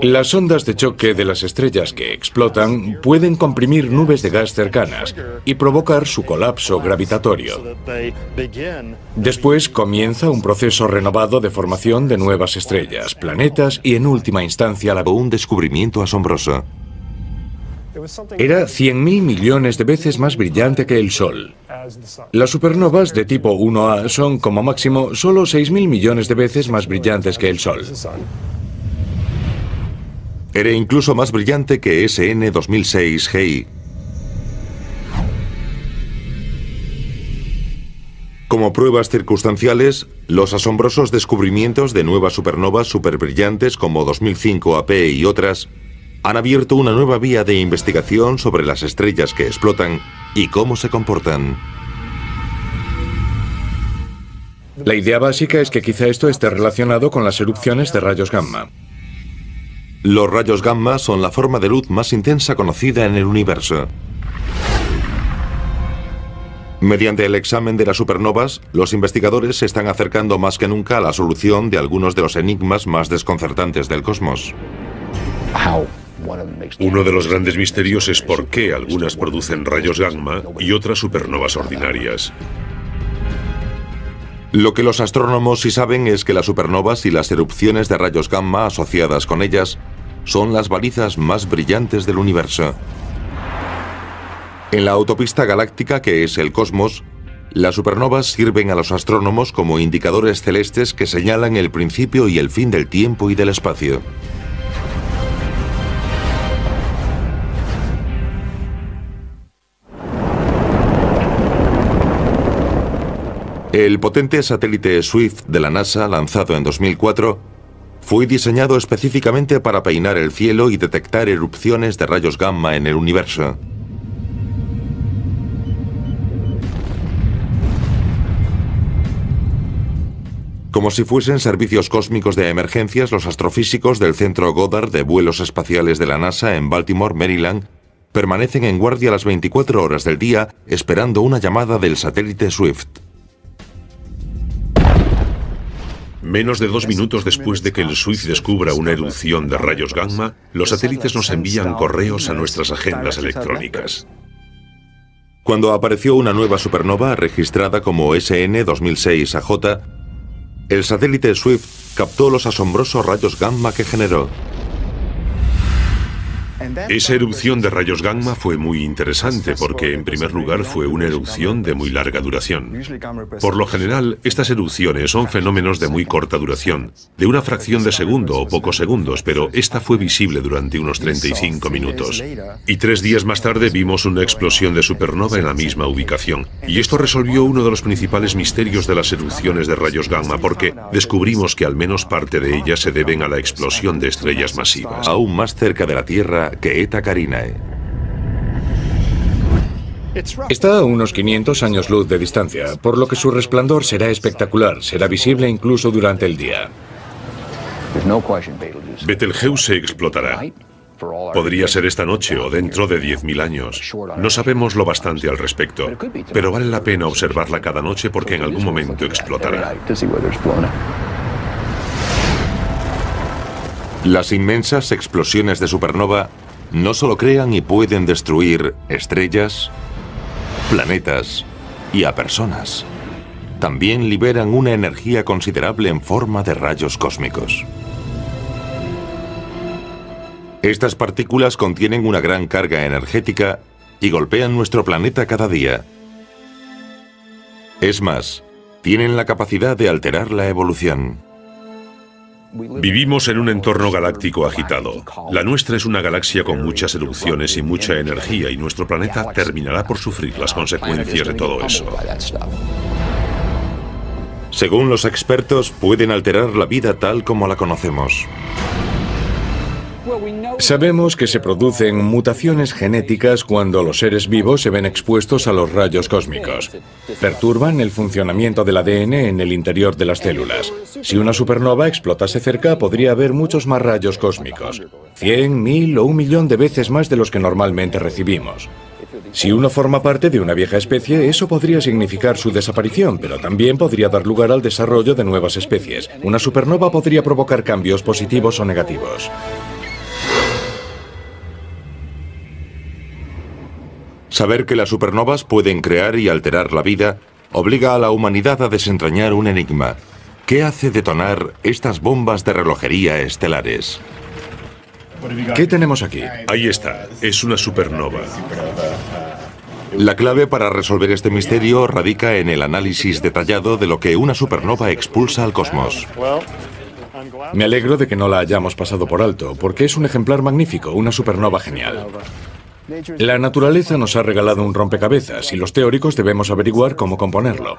Las ondas de choque de las estrellas que explotan pueden comprimir nubes de gas cercanas y provocar su colapso gravitatorio. Después comienza un proceso renovado de formación de nuevas estrellas, planetas y, en última instancia, Un descubrimiento asombroso. Era 100.000 millones de veces más brillante que el Sol. Las supernovas de tipo 1A son, como máximo, solo 6.000 millones de veces más brillantes que el Sol. Era incluso más brillante que SN 2006 GI. Como pruebas circunstanciales, los asombrosos descubrimientos de nuevas supernovas superbrillantes como 2005 AP y otras han abierto una nueva vía de investigación sobre las estrellas que explotan y cómo se comportan. La idea básica es que quizá esto esté relacionado con las erupciones de rayos gamma. Los rayos gamma son la forma de luz más intensa conocida en el universo. Mediante el examen de las supernovas, los investigadores se están acercando más que nunca a la solución de algunos de los enigmas más desconcertantes del cosmos. Uno de los grandes misterios es por qué algunas producen rayos gamma y otras supernovas ordinarias. Lo que los astrónomos sí saben es que las supernovas y las erupciones de rayos gamma asociadas con ellas son las balizas más brillantes del universo. En la autopista galáctica que es el cosmos, las supernovas sirven a los astrónomos como indicadores celestes que señalan el principio y el fin del tiempo y del espacio. El potente satélite Swift de la NASA, lanzado en 2004, fue diseñado específicamente para peinar el cielo y detectar erupciones de rayos gamma en el universo. Como si fuesen servicios cósmicos de emergencias, los astrofísicos del Centro Goddard de Vuelos Espaciales de la NASA en Baltimore, Maryland, permanecen en guardia las 24 horas del día esperando una llamada del satélite Swift. Menos de 2 minutos después de que el Swift descubra una erupción de rayos gamma, los satélites nos envían correos a nuestras agendas electrónicas. Cuando apareció una nueva supernova registrada como SN 2006 AJ, el satélite Swift captó los asombrosos rayos gamma que generó. Esa erupción de rayos gamma fue muy interesante porque, en primer lugar, fue una erupción de muy larga duración. Por lo general, estas erupciones son fenómenos de muy corta duración, de una fracción de segundo o pocos segundos, pero esta fue visible durante unos 35 minutos. Y 3 días más tarde vimos una explosión de supernova en la misma ubicación. Y esto resolvió uno de los principales misterios de las erupciones de rayos gamma, porque descubrimos que al menos parte de ellas se deben a la explosión de estrellas masivas. Aún más cerca de la Tierra que Eta Carinae. Está a unos 500 años luz de distancia, por lo que su resplandor será espectacular, será visible incluso durante el día. Betelgeuse explotará. Podría ser esta noche o dentro de 10.000 años. No sabemos lo bastante al respecto, pero vale la pena observarla cada noche porque en algún momento explotará. Las inmensas explosiones de supernova no solo crean y pueden destruir estrellas, planetas y a personas. También liberan una energía considerable en forma de rayos cósmicos. Estas partículas contienen una gran carga energética y golpean nuestro planeta cada día. Es más, tienen la capacidad de alterar la evolución. Vivimos en un entorno galáctico agitado. La nuestra es una galaxia con muchas erupciones y mucha energía, y nuestro planeta terminará por sufrir las consecuencias de todo eso. Según los expertos, pueden alterar la vida tal como la conocemos. Sabemos que se producen mutaciones genéticas cuando los seres vivos se ven expuestos a los rayos cósmicos. Perturban el funcionamiento del ADN en el interior de las células. Si una supernova explotase cerca, podría haber muchos más rayos cósmicos. 100, 1000 o 1 millón de veces más de los que normalmente recibimos. Si uno forma parte de una vieja especie, eso podría significar su desaparición, pero también podría dar lugar al desarrollo de nuevas especies. Una supernova podría provocar cambios positivos o negativos. Saber que las supernovas pueden crear y alterar la vida obliga a la humanidad a desentrañar un enigma. ¿Qué hace detonar estas bombas de relojería estelares? ¿Qué tenemos aquí? Ahí está, es una supernova. La clave para resolver este misterio radica en el análisis detallado de lo que una supernova expulsa al cosmos. Me alegro de que no la hayamos pasado por alto, porque es un ejemplar magnífico, una supernova genial. La naturaleza nos ha regalado un rompecabezas y los teóricos debemos averiguar cómo componerlo.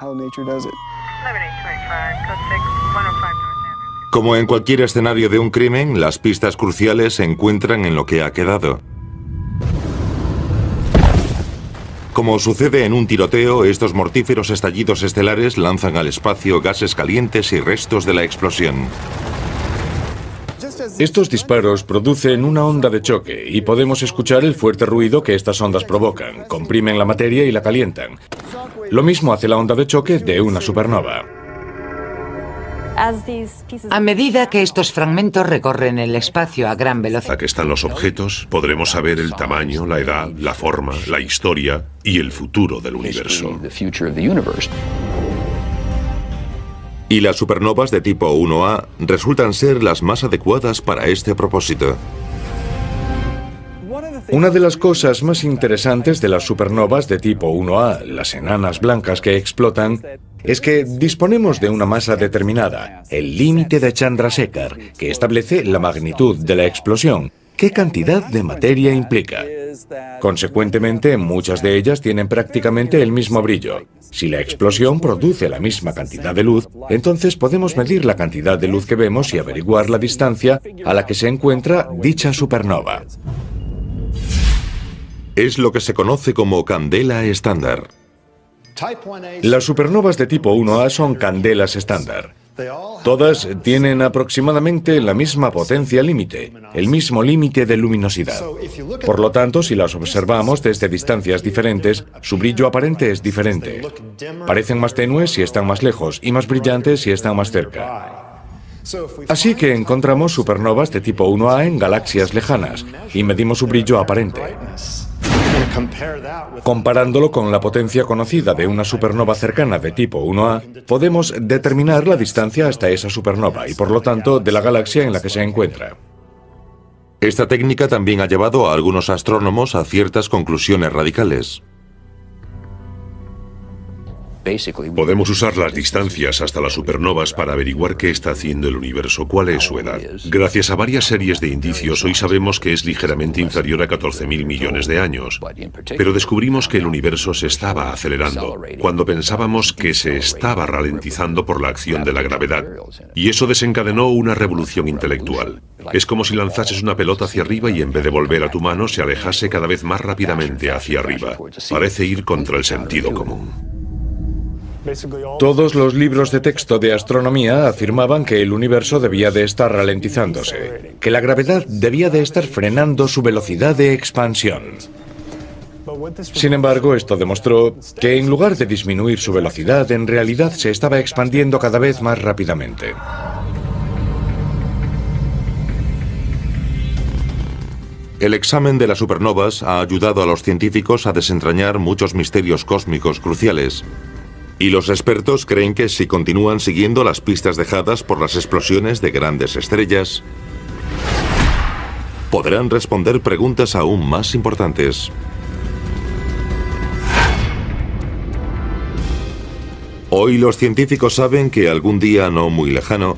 Como en cualquier escenario de un crimen, las pistas cruciales se encuentran en lo que ha quedado. Como sucede en un tiroteo, estos mortíferos estallidos estelares lanzan al espacio gases calientes y restos de la explosión. Estos disparos producen una onda de choque y podemos escuchar el fuerte ruido que estas ondas provocan. Comprimen la materia y la calientan. Lo mismo hace la onda de choque de una supernova. A medida que estos fragmentos recorren el espacio a gran velocidad, Que están los objetos, podremos saber el tamaño, la edad, la forma, la historia y el futuro del universo. Y las supernovas de tipo 1A resultan ser las más adecuadas para este propósito. Una de las cosas más interesantes de las supernovas de tipo 1A, las enanas blancas que explotan, es que disponemos de una masa determinada, el límite de Chandrasekhar, que establece la magnitud de la explosión, qué cantidad de materia implica. Consecuentemente, muchas de ellas tienen prácticamente el mismo brillo. Si la explosión produce la misma cantidad de luz, entonces podemos medir la cantidad de luz que vemos y averiguar la distancia a la que se encuentra dicha supernova. Es lo que se conoce como candela estándar. Las supernovas de tipo 1A son candelas estándar. Todas tienen aproximadamente la misma potencia límite, el mismo límite de luminosidad. Por lo tanto, si las observamos desde distancias diferentes, su brillo aparente es diferente. Parecen más tenues si están más lejos y más brillantes si están más cerca. Así que encontramos supernovas de tipo 1A en galaxias lejanas y medimos su brillo aparente. Comparándolo con la potencia conocida de una supernova cercana de tipo 1A, podemos determinar la distancia hasta esa supernova y por lo tanto de la galaxia en la que se encuentra. Esta técnica también ha llevado a algunos astrónomos a ciertas conclusiones radicales. Podemos usar las distancias hasta las supernovas para averiguar qué está haciendo el universo, cuál es su edad. Gracias a varias series de indicios, hoy sabemos que es ligeramente inferior a 14.000 millones de años. Pero descubrimos que el universo se estaba acelerando, cuando pensábamos que se estaba ralentizando por la acción de la gravedad. Y eso desencadenó una revolución intelectual. Es como si lanzases una pelota hacia arriba y en vez de volver a tu mano, se alejase cada vez más rápidamente hacia arriba. Parece ir contra el sentido común. Todos los libros de texto de astronomía afirmaban que el universo debía de estar ralentizándose, que la gravedad debía de estar frenando su velocidad de expansión. Sin embargo, esto demostró que en lugar de disminuir su velocidad, en realidad se estaba expandiendo cada vez más rápidamente. El examen de las supernovas ha ayudado a los científicos a desentrañar muchos misterios cósmicos cruciales. Y los expertos creen que si continúan siguiendo las pistas dejadas por las explosiones de grandes estrellas, podrán responder preguntas aún más importantes. Hoy los científicos saben que algún día no muy lejano,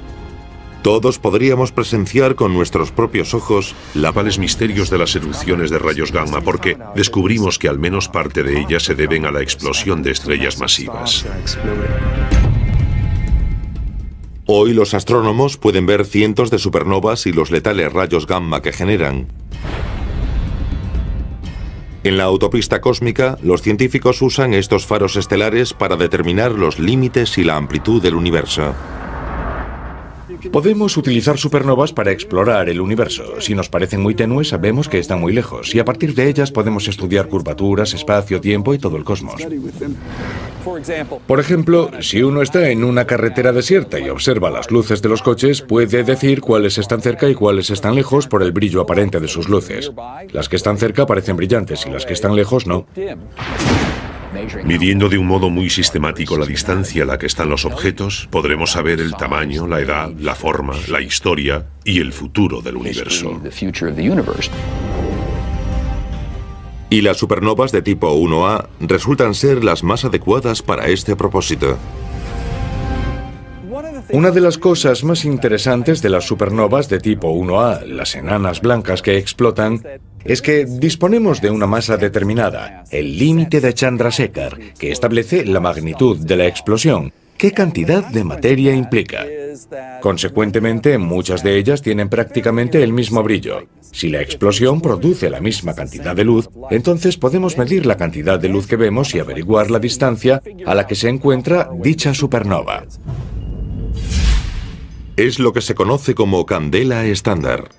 Todos podríamos presenciar con nuestros propios ojos los misterios de las erupciones de rayos gamma, porque descubrimos que al menos parte de ellas se deben a la explosión de estrellas masivas. Hoy los astrónomos pueden ver cientos de supernovas y los letales rayos gamma que generan. En la autopista cósmica, los científicos usan estos faros estelares para determinar los límites y la amplitud del universo. Podemos utilizar supernovas para explorar el universo. Si nos parecen muy tenues, sabemos que están muy lejos, y a partir de ellas podemos estudiar curvaturas, espacio, tiempo y todo el cosmos. Por ejemplo, si uno está en una carretera desierta y observa las luces de los coches, puede decir cuáles están cerca y cuáles están lejos por el brillo aparente de sus luces. Las que están cerca parecen brillantes y las que están lejos no. Midiendo de un modo muy sistemático la distancia a la que están los objetos, podremos saber el tamaño, la edad, la forma, la historia y el futuro del universo. Y las supernovas de tipo 1A resultan ser las más adecuadas para este propósito. Una de las cosas más interesantes de las supernovas de tipo 1A, las enanas blancas que explotan, es que disponemos de una masa determinada, el límite de Chandrasekhar, que establece la magnitud de la explosión, qué cantidad de materia implica. Consecuentemente, muchas de ellas tienen prácticamente el mismo brillo. Si la explosión produce la misma cantidad de luz, entonces podemos medir la cantidad de luz que vemos y averiguar la distancia a la que se encuentra dicha supernova. Es lo que se conoce como candela estándar.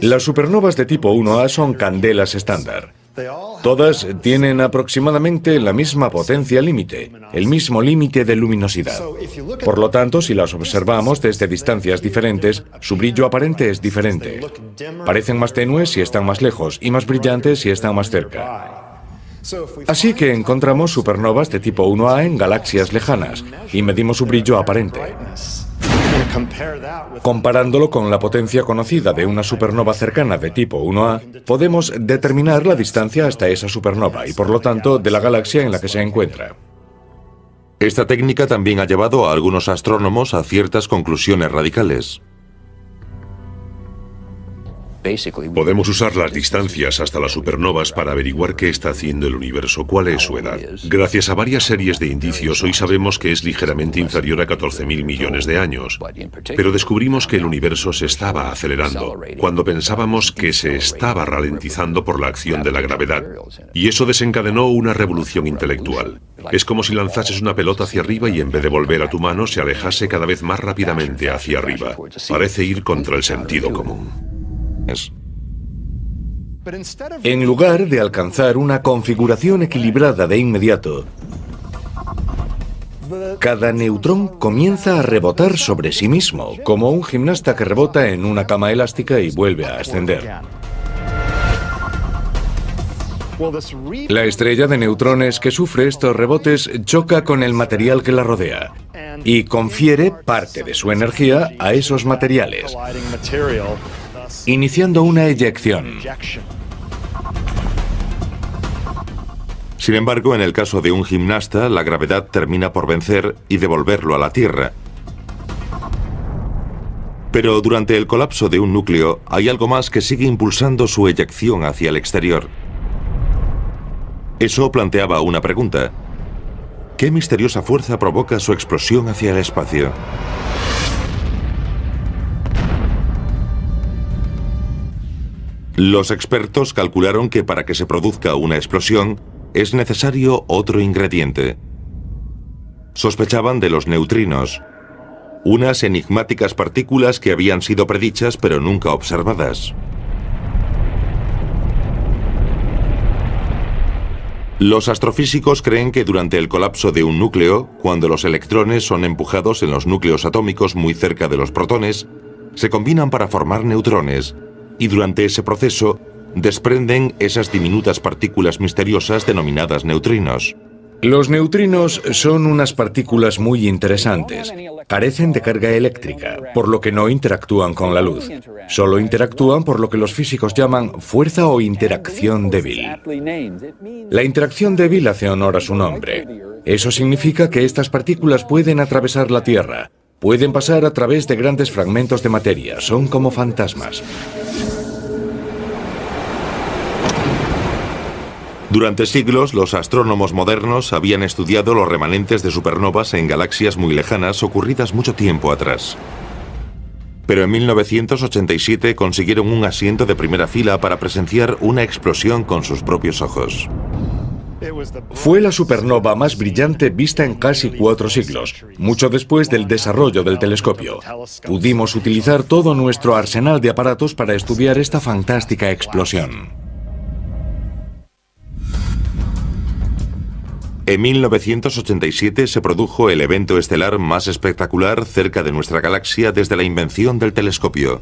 Las supernovas de tipo 1A son candelas estándar. Todas tienen aproximadamente la misma potencia límite, el mismo límite de luminosidad. Por lo tanto, si las observamos desde distancias diferentes, su brillo aparente es diferente. Parecen más tenues si están más lejos y más brillantes si están más cerca. Así que encontramos supernovas de tipo 1A en galaxias lejanas y medimos su brillo aparente. Comparándolo con la potencia conocida de una supernova cercana de tipo 1A, podemos determinar la distancia hasta esa supernova y, por lo tanto, de la galaxia en la que se encuentra. Esta técnica también ha llevado a algunos astrónomos a ciertas conclusiones radicales. Podemos usar las distancias hasta las supernovas para averiguar qué está haciendo el universo, cuál es su edad. Gracias a varias series de indicios, hoy sabemos que es ligeramente inferior a 14.000 millones de años. Pero descubrimos que el universo se estaba acelerando, cuando pensábamos que se estaba ralentizando por la acción de la gravedad. Y eso desencadenó una revolución intelectual. Es como si lanzases una pelota hacia arriba y en vez de volver a tu mano, se alejase cada vez más rápidamente hacia arriba. Parece ir contra el sentido común. En lugar de alcanzar una configuración equilibrada de inmediato, cada neutrón comienza a rebotar sobre sí mismo, como un gimnasta que rebota en una cama elástica y vuelve a ascender. La estrella de neutrones que sufre estos rebotes choca con el material que la rodea y confiere parte de su energía a esos materiales, iniciando una eyección. Sin embargo, en el caso de un gimnasta, la gravedad termina por vencer y devolverlo a la Tierra. Pero durante el colapso de un núcleo, hay algo más que sigue impulsando su eyección hacia el exterior. Eso planteaba una pregunta. ¿Qué misteriosa fuerza provoca su explosión hacia el espacio? Los expertos calcularon que para que se produzca una explosión es necesario otro ingrediente. Sospechaban de los neutrinos, unas enigmáticas partículas que habían sido predichas pero nunca observadas. Los astrofísicos creen que durante el colapso de un núcleo, cuando los electrones son empujados en los núcleos atómicos muy cerca de los protones, se combinan para formar neutrones, y durante ese proceso desprenden esas diminutas partículas misteriosas denominadas neutrinos. Los neutrinos son unas partículas muy interesantes. Carecen de carga eléctrica, por lo que no interactúan con la luz. Solo interactúan por lo que los físicos llaman fuerza o interacción débil. La interacción débil hace honor a su nombre. Eso significa que estas partículas pueden atravesar la Tierra, Pueden pasar a través de grandes fragmentos de materia, son como fantasmas. Durante siglos, los astrónomos modernos habían estudiado los remanentes de supernovas en galaxias muy lejanas ocurridas mucho tiempo atrás. Pero en 1987 consiguieron un asiento de primera fila para presenciar una explosión con sus propios ojos. Fue la supernova más brillante vista en casi 4 siglos, mucho después del desarrollo del telescopio. Pudimos utilizar todo nuestro arsenal de aparatos para estudiar esta fantástica explosión. En 1987 se produjo el evento estelar más espectacular cerca de nuestra galaxia desde la invención del telescopio.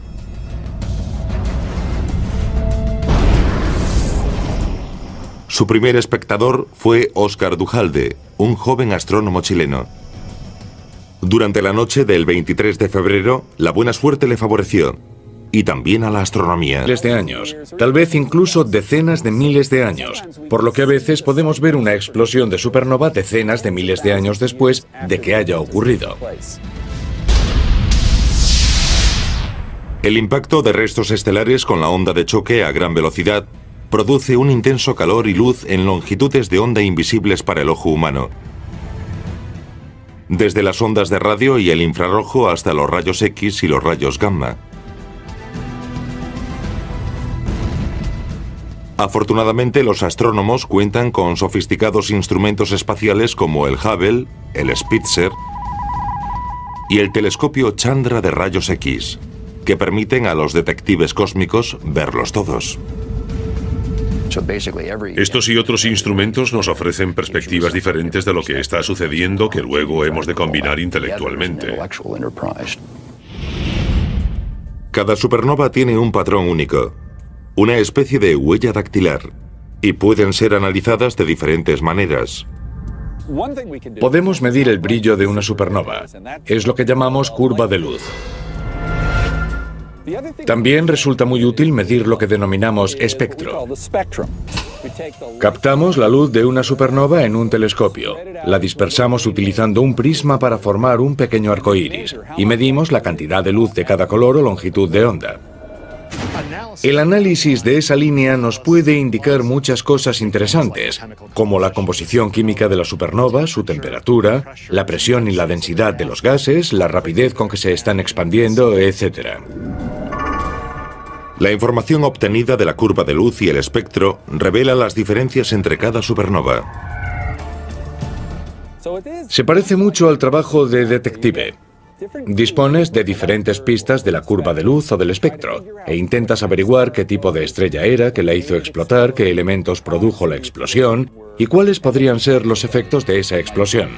Su primer espectador fue Óscar Duhalde, un joven astrónomo chileno. Durante la noche del 23 de febrero, la buena suerte le favoreció. Y también a la astronomía. Miles de años, tal vez incluso decenas de miles de años, por lo que a veces podemos ver una explosión de supernova decenas de miles de años después de que haya ocurrido. El impacto de restos estelares con la onda de choque a gran velocidad produce un intenso calor y luz en longitudes de onda invisibles para el ojo humano. Desde las ondas de radio y el infrarrojo hasta los rayos X y los rayos gamma. Afortunadamente, los astrónomos cuentan con sofisticados instrumentos espaciales como el Hubble, el Spitzer y el telescopio Chandra de rayos X, que permiten a los detectives cósmicos verlos todos. Estos y otros instrumentos nos ofrecen perspectivas diferentes de lo que está sucediendo que luego hemos de combinar intelectualmente. Cada supernova tiene un patrón único, una especie de huella dactilar, y pueden ser analizadas de diferentes maneras. Podemos medir el brillo de una supernova. Es lo que llamamos curva de luz. También resulta muy útil medir lo que denominamos espectro. Captamos la luz de una supernova en un telescopio, la dispersamos utilizando un prisma para formar un pequeño arco iris y medimos la cantidad de luz de cada color o longitud de onda. El análisis de esa línea nos puede indicar muchas cosas interesantes, como la composición química de la supernova, su temperatura, la presión y la densidad de los gases, la rapidez con que se están expandiendo, etc. La información obtenida de la curva de luz y el espectro revela las diferencias entre cada supernova. Se parece mucho al trabajo de detective. Dispones de diferentes pistas de la curva de luz o del espectro e intentas averiguar qué tipo de estrella era, qué la hizo explotar, qué elementos produjo la explosión y cuáles podrían ser los efectos de esa explosión.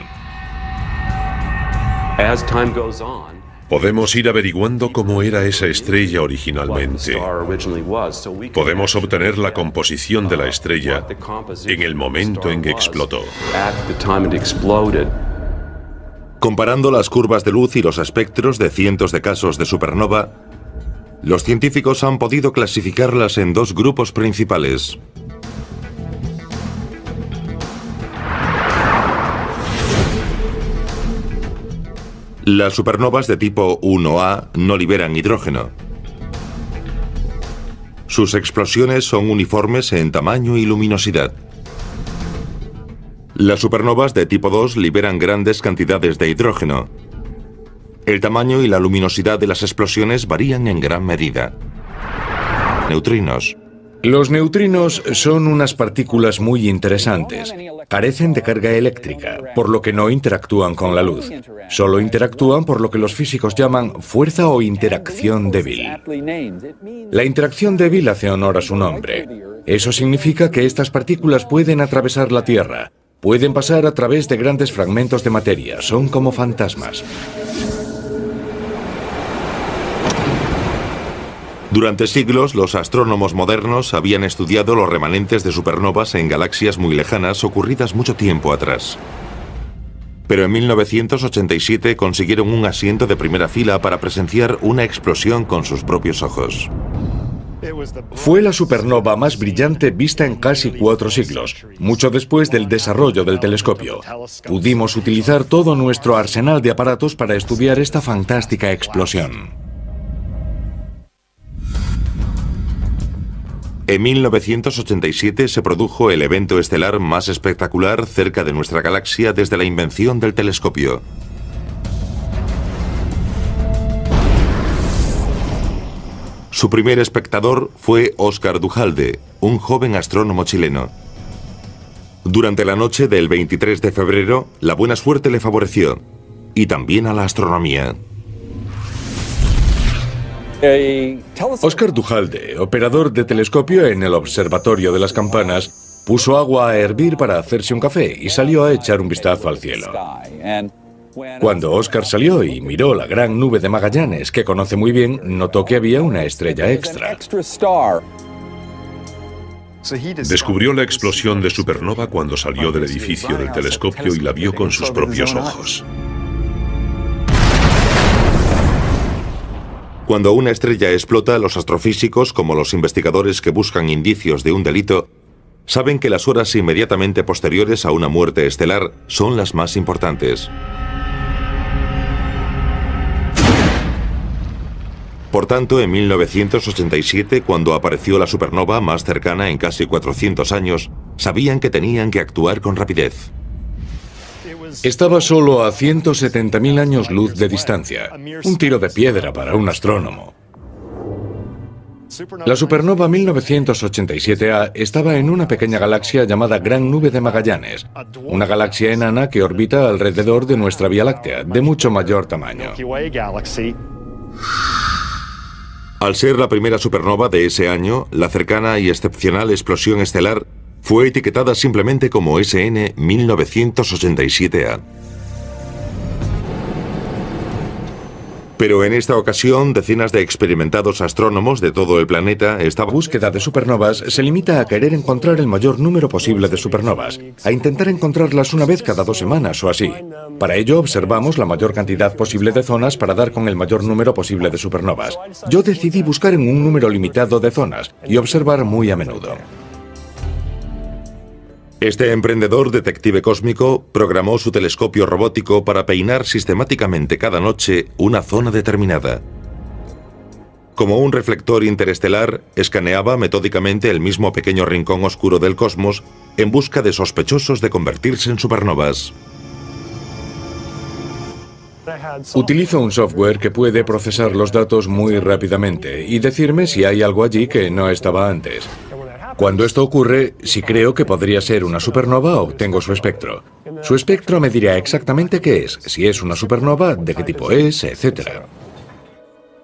Podemos ir averiguando cómo era esa estrella originalmente. Podemos obtener la composición de la estrella en el momento en que explotó. Comparando las curvas de luz y los espectros de cientos de casos de supernova, los científicos han podido clasificarlas en 2 grupos principales. Las supernovas de tipo 1A no liberan hidrógeno. Sus explosiones son uniformes en tamaño y luminosidad. Las supernovas de tipo 2 liberan grandes cantidades de hidrógeno. El tamaño y la luminosidad de las explosiones varían en gran medida. Neutrinos. Los neutrinos son unas partículas muy interesantes. Carecen de carga eléctrica, por lo que no interactúan con la luz. Solo interactúan por lo que los físicos llaman fuerza o interacción débil. La interacción débil hace honor a su nombre. Eso significa que estas partículas pueden atravesar la Tierra. Pueden pasar a través de grandes fragmentos de materia, son como fantasmas. Durante siglos, los astrónomos modernos habían estudiado los remanentes de supernovas en galaxias muy lejanas ocurridas mucho tiempo atrás. Pero en 1987 consiguieron un asiento de primera fila para presenciar una explosión con sus propios ojos. Fue la supernova más brillante vista en casi 4 siglos, mucho después del desarrollo del telescopio. Pudimos utilizar todo nuestro arsenal de aparatos para estudiar esta fantástica explosión. En 1987 se produjo el evento estelar más espectacular cerca de nuestra galaxia desde la invención del telescopio. Su primer espectador fue Óscar Duhalde, un joven astrónomo chileno. Durante la noche del 23 de febrero, la buena suerte le favoreció, y también a la astronomía. Óscar Duhalde, operador de telescopio en el Observatorio de las Campanas, puso agua a hervir para hacerse un café y salió a echar un vistazo al cielo. Cuando Óscar salió y miró la gran nube de Magallanes, que conoce muy bien, notó que había una estrella extra. Descubrió la explosión de supernova cuando salió del edificio del telescopio y la vio con sus propios ojos. Cuando una estrella explota, los astrofísicos, como los investigadores que buscan indicios de un delito, saben que las horas inmediatamente posteriores a una muerte estelar son las más importantes. Por tanto, en 1987, cuando apareció la supernova más cercana en casi 400 años, sabían que tenían que actuar con rapidez. Estaba solo a 170.000 años luz de distancia, un tiro de piedra para un astrónomo. La supernova 1987A estaba en una pequeña galaxia llamada Gran Nube de Magallanes, una galaxia enana que orbita alrededor de nuestra Vía Láctea, de mucho mayor tamaño. Al ser la primera supernova de ese año, la cercana y excepcional explosión estelar fue etiquetada simplemente como SN 1987A. Pero en esta ocasión, decenas de experimentados astrónomos de todo el planeta estaban... La búsqueda de supernovas se limita a querer encontrar el mayor número posible de supernovas, a intentar encontrarlas una vez cada 2 semanas o así. Para ello observamos la mayor cantidad posible de zonas para dar con el mayor número posible de supernovas. Yo decidí buscar en un número limitado de zonas y observar muy a menudo. Este emprendedor detective cósmico programó su telescopio robótico para peinar sistemáticamente cada noche una zona determinada. Como un reflector interestelar, escaneaba metódicamente el mismo pequeño rincón oscuro del cosmos en busca de sospechosos de convertirse en supernovas. Utilizo un software que puede procesar los datos muy rápidamente y decirme si hay algo allí que no estaba antes. Cuando esto ocurre, si creo que podría ser una supernova, obtengo su espectro. Su espectro me dirá exactamente qué es, si es una supernova, de qué tipo es, etc.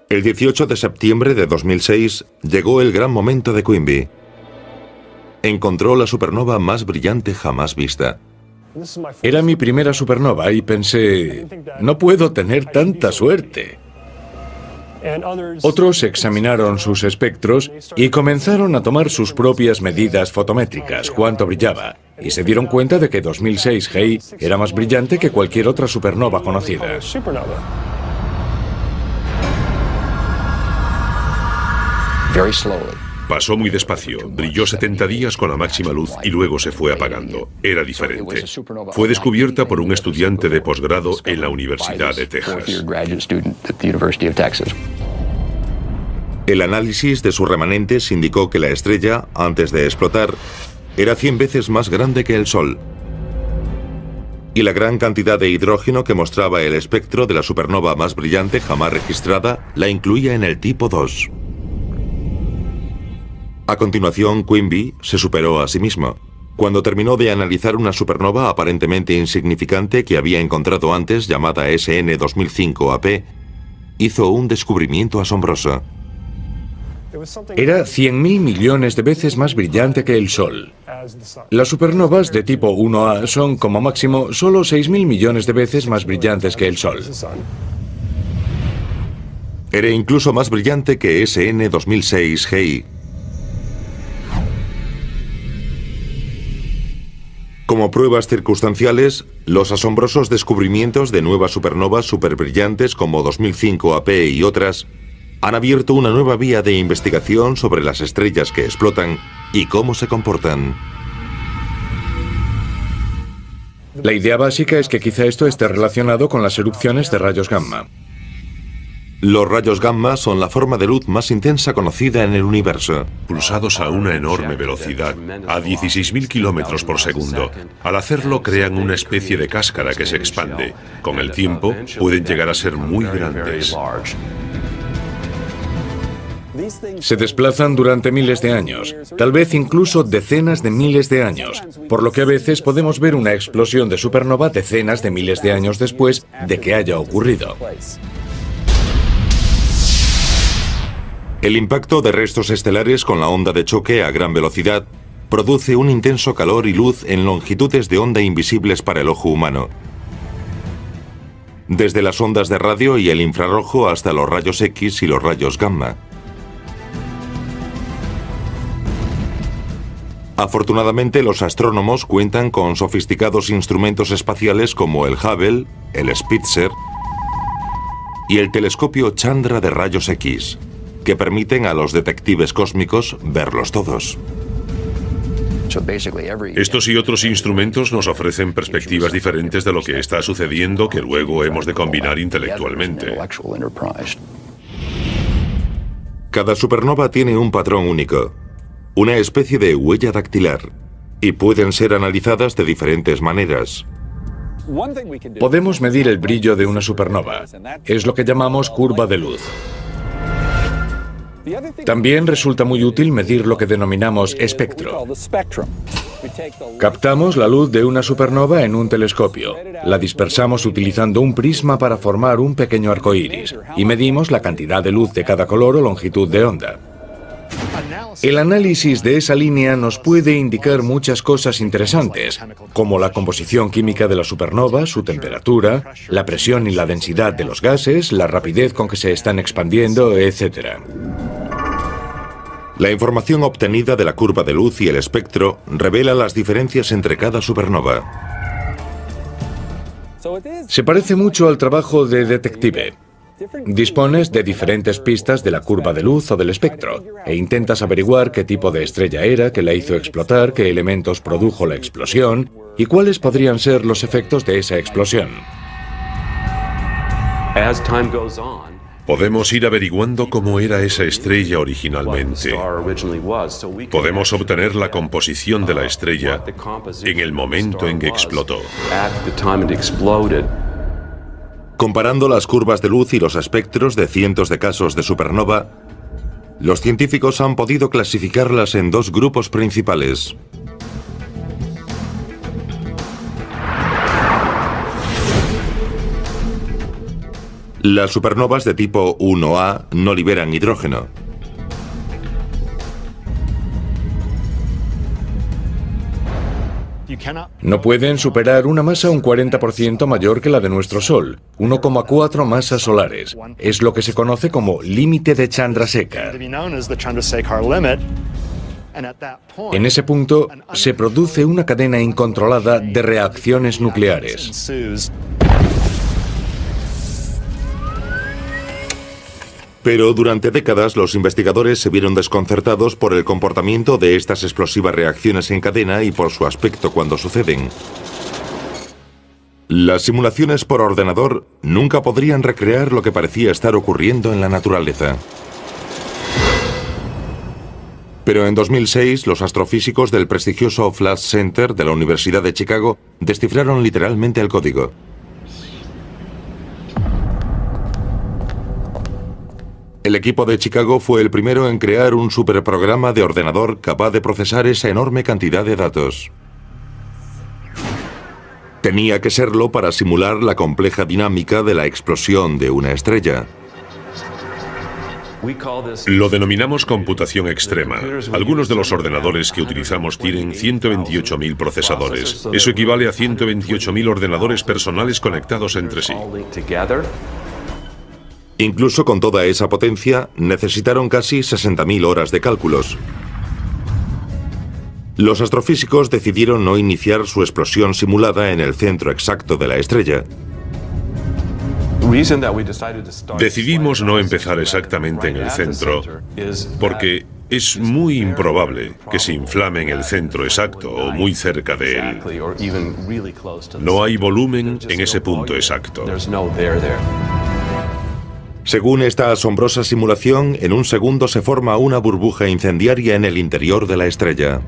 El 18 de septiembre de 2006 llegó el gran momento de Quimby. Encontró la supernova más brillante jamás vista. Era mi primera supernova y pensé, no puedo tener tanta suerte. Otros examinaron sus espectros y comenzaron a tomar sus propias medidas fotométricas, cuánto brillaba, y se dieron cuenta de que 2006 Hey era más brillante que cualquier otra supernova conocida. Pasó muy despacio, brilló 70 días con la máxima luz y luego se fue apagando. Era diferente. Fue descubierta por un estudiante de posgrado en la Universidad de Texas. El análisis de sus remanentes indicó que la estrella, antes de explotar, era 100 veces más grande que el Sol. Y la gran cantidad de hidrógeno que mostraba el espectro de la supernova más brillante jamás registrada la incluía en el tipo 2. A continuación, Quimby se superó a sí mismo. Cuando terminó de analizar una supernova aparentemente insignificante que había encontrado antes, llamada SN 2005 AP, hizo un descubrimiento asombroso. Era 100.000 millones de veces más brillante que el Sol. Las supernovas de tipo 1A son, como máximo, solo 6.000 millones de veces más brillantes que el Sol. Era incluso más brillante que SN 2006 Hey. Como pruebas circunstanciales, los asombrosos descubrimientos de nuevas supernovas superbrillantes como 2005 AP y otras han abierto una nueva vía de investigación sobre las estrellas que explotan y cómo se comportan. La idea básica es que quizá esto esté relacionado con las erupciones de rayos gamma. Los rayos gamma son la forma de luz más intensa conocida en el universo. Pulsados a una enorme velocidad, a 16.000 kilómetros por segundo. Al hacerlo crean una especie de cáscara que se expande. Con el tiempo pueden llegar a ser muy grandes. Se desplazan durante miles de años, tal vez incluso decenas de miles de años, por lo que a veces podemos ver una explosión de supernova decenas de miles de años después de que haya ocurrido. El impacto de restos estelares con la onda de choque a gran velocidad produce un intenso calor y luz en longitudes de onda invisibles para el ojo humano. Desde las ondas de radio y el infrarrojo hasta los rayos X y los rayos gamma. Afortunadamente, los astrónomos cuentan con sofisticados instrumentos espaciales como el Hubble, el Spitzer y el telescopio Chandra de rayos X, que permiten a los detectives cósmicos verlos todos. Estos y otros instrumentos nos ofrecen perspectivas diferentes de lo que está sucediendo que luego hemos de combinar intelectualmente. Cada supernova tiene un patrón único, una especie de huella dactilar, y pueden ser analizadas de diferentes maneras. Podemos medir el brillo de una supernova. Es lo que llamamos curva de luz. También resulta muy útil medir lo que denominamos espectro. Captamos la luz de una supernova en un telescopio, la dispersamos utilizando un prisma para formar un pequeño arco iris y medimos la cantidad de luz de cada color o longitud de onda. El análisis de esa línea nos puede indicar muchas cosas interesantes, como la composición química de la supernova, su temperatura, la presión y la densidad de los gases, la rapidez con que se están expandiendo, etc. La información obtenida de la curva de luz y el espectro revela las diferencias entre cada supernova. Se parece mucho al trabajo de detective. Dispones de diferentes pistas de la curva de luz o del espectro e intentas averiguar qué tipo de estrella era, qué la hizo explotar, qué elementos produjo la explosión y cuáles podrían ser los efectos de esa explosión. Podemos ir averiguando cómo era esa estrella originalmente. Podemos obtener la composición de la estrella en el momento en que explotó. Comparando las curvas de luz y los espectros de cientos de casos de supernova, los científicos han podido clasificarlas en dos grupos principales. Las supernovas de tipo 1A no liberan hidrógeno. No pueden superar una masa un 40% mayor que la de nuestro Sol, 1,4 masas solares. Es lo que se conoce como límite de Chandrasekhar. En ese punto, se produce una cadena incontrolada de reacciones nucleares. Pero durante décadas los investigadores se vieron desconcertados por el comportamiento de estas explosivas reacciones en cadena y por su aspecto cuando suceden. Las simulaciones por ordenador nunca podrían recrear lo que parecía estar ocurriendo en la naturaleza. Pero en 2006, los astrofísicos del prestigioso Flash Center de la Universidad de Chicago descifraron literalmente el código. El equipo de Chicago fue el primero en crear un superprograma de ordenador capaz de procesar esa enorme cantidad de datos. Tenía que serlo para simular la compleja dinámica de la explosión de una estrella. Lo denominamos computación extrema. Algunos de los ordenadores que utilizamos tienen 128.000 procesadores. Eso equivale a 128.000 ordenadores personales conectados entre sí. Incluso con toda esa potencia, necesitaron casi 60.000 horas de cálculos. Los astrofísicos decidieron no iniciar su explosión simulada en el centro exacto de la estrella. Decidimos no empezar exactamente en el centro porque es muy improbable que se inflame en el centro exacto o muy cerca de él. No hay volumen en ese punto exacto. Según esta asombrosa simulación, en un segundo se forma una burbuja incendiaria en el interior de la estrella.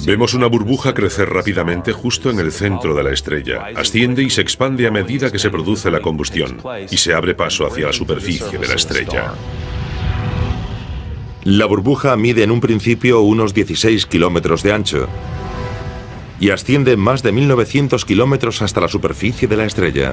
Vemos una burbuja crecer rápidamente justo en el centro de la estrella. Asciende y se expande a medida que se produce la combustión y se abre paso hacia la superficie de la estrella. La burbuja mide en un principio unos 16 kilómetros de ancho y asciende más de 1900 kilómetros hasta la superficie de la estrella.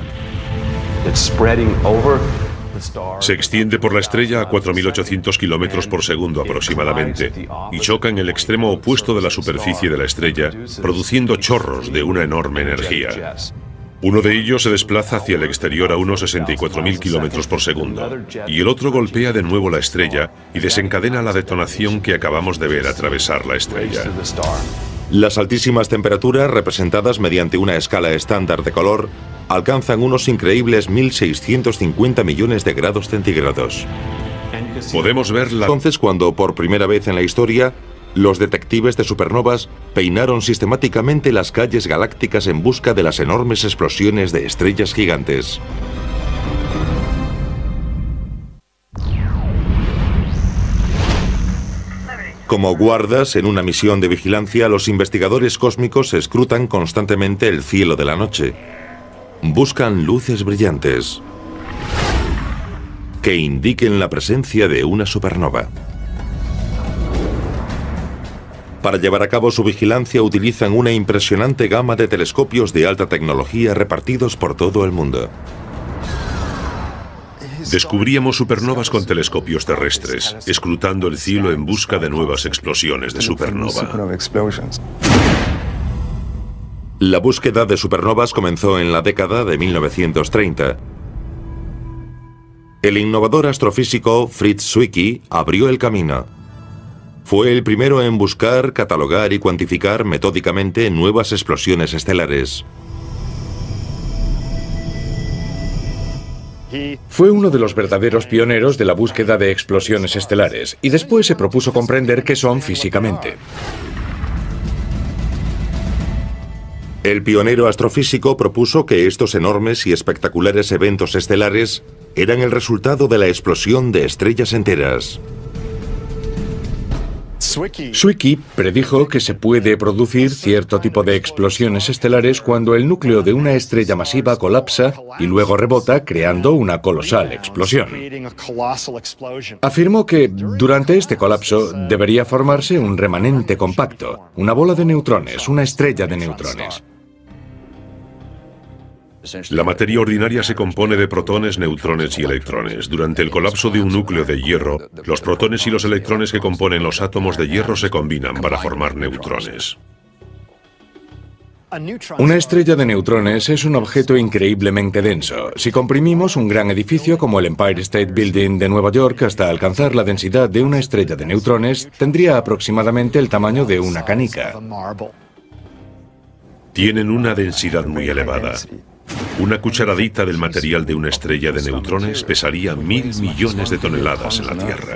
Se extiende por la estrella a 4.800 kilómetros por segundo aproximadamente y choca en el extremo opuesto de la superficie de la estrella, produciendo chorros de una enorme energía. Uno de ellos se desplaza hacia el exterior a unos 64.000 kilómetros por segundo y el otro golpea de nuevo la estrella y desencadena la detonación que acabamos de ver atravesar la estrella. Las altísimas temperaturas, representadas mediante una escala estándar de color, alcanzan unos increíbles 1.650 millones de grados centígrados. Podemos verla. Entonces, cuando por primera vez en la historia, los detectives de supernovas peinaron sistemáticamente las calles galácticas en busca de las enormes explosiones de estrellas gigantes. Como guardas en una misión de vigilancia, los investigadores cósmicos escrutan constantemente el cielo de la noche. Buscan luces brillantes que indiquen la presencia de una supernova. Para llevar a cabo su vigilancia utilizan una impresionante gama de telescopios de alta tecnología repartidos por todo el mundo. Descubríamos supernovas con telescopios terrestres, escrutando el cielo en busca de nuevas explosiones de supernova. La búsqueda de supernovas comenzó en la década de 1930. El innovador astrofísico Fritz Zwicky abrió el camino. Fue el primero en buscar, catalogar y cuantificar metódicamente nuevas explosiones estelares. Fue uno de los verdaderos pioneros de la búsqueda de explosiones estelares y después se propuso comprender qué son físicamente. El pionero astrofísico propuso que estos enormes y espectaculares eventos estelares eran el resultado de la explosión de estrellas enteras. Zwicky predijo que se puede producir cierto tipo de explosiones estelares cuando el núcleo de una estrella masiva colapsa y luego rebota, creando una colosal explosión. Afirmó que durante este colapso debería formarse un remanente compacto, una bola de neutrones, una estrella de neutrones. La materia ordinaria se compone de protones, neutrones y electrones. Durante el colapso de un núcleo de hierro, los protones y los electrones que componen los átomos de hierro se combinan para formar neutrones. Una estrella de neutrones es un objeto increíblemente denso. Si comprimimos un gran edificio como el Empire State Building de Nueva York hasta alcanzar la densidad de una estrella de neutrones, tendría aproximadamente el tamaño de una canica. Tienen una densidad muy elevada. Una cucharadita del material de una estrella de neutrones pesaría 1.000 millones de toneladas en la Tierra.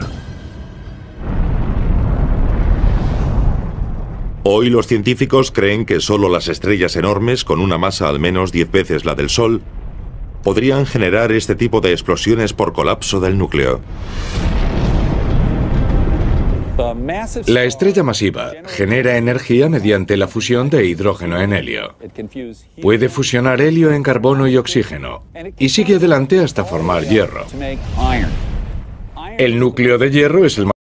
Hoy los científicos creen que solo las estrellas enormes, con una masa al menos 10 veces la del Sol, podrían generar este tipo de explosiones por colapso del núcleo. La estrella masiva genera energía mediante la fusión de hidrógeno en helio. Puede fusionar helio en carbono y oxígeno, y sigue adelante hasta formar hierro. El núcleo de hierro es el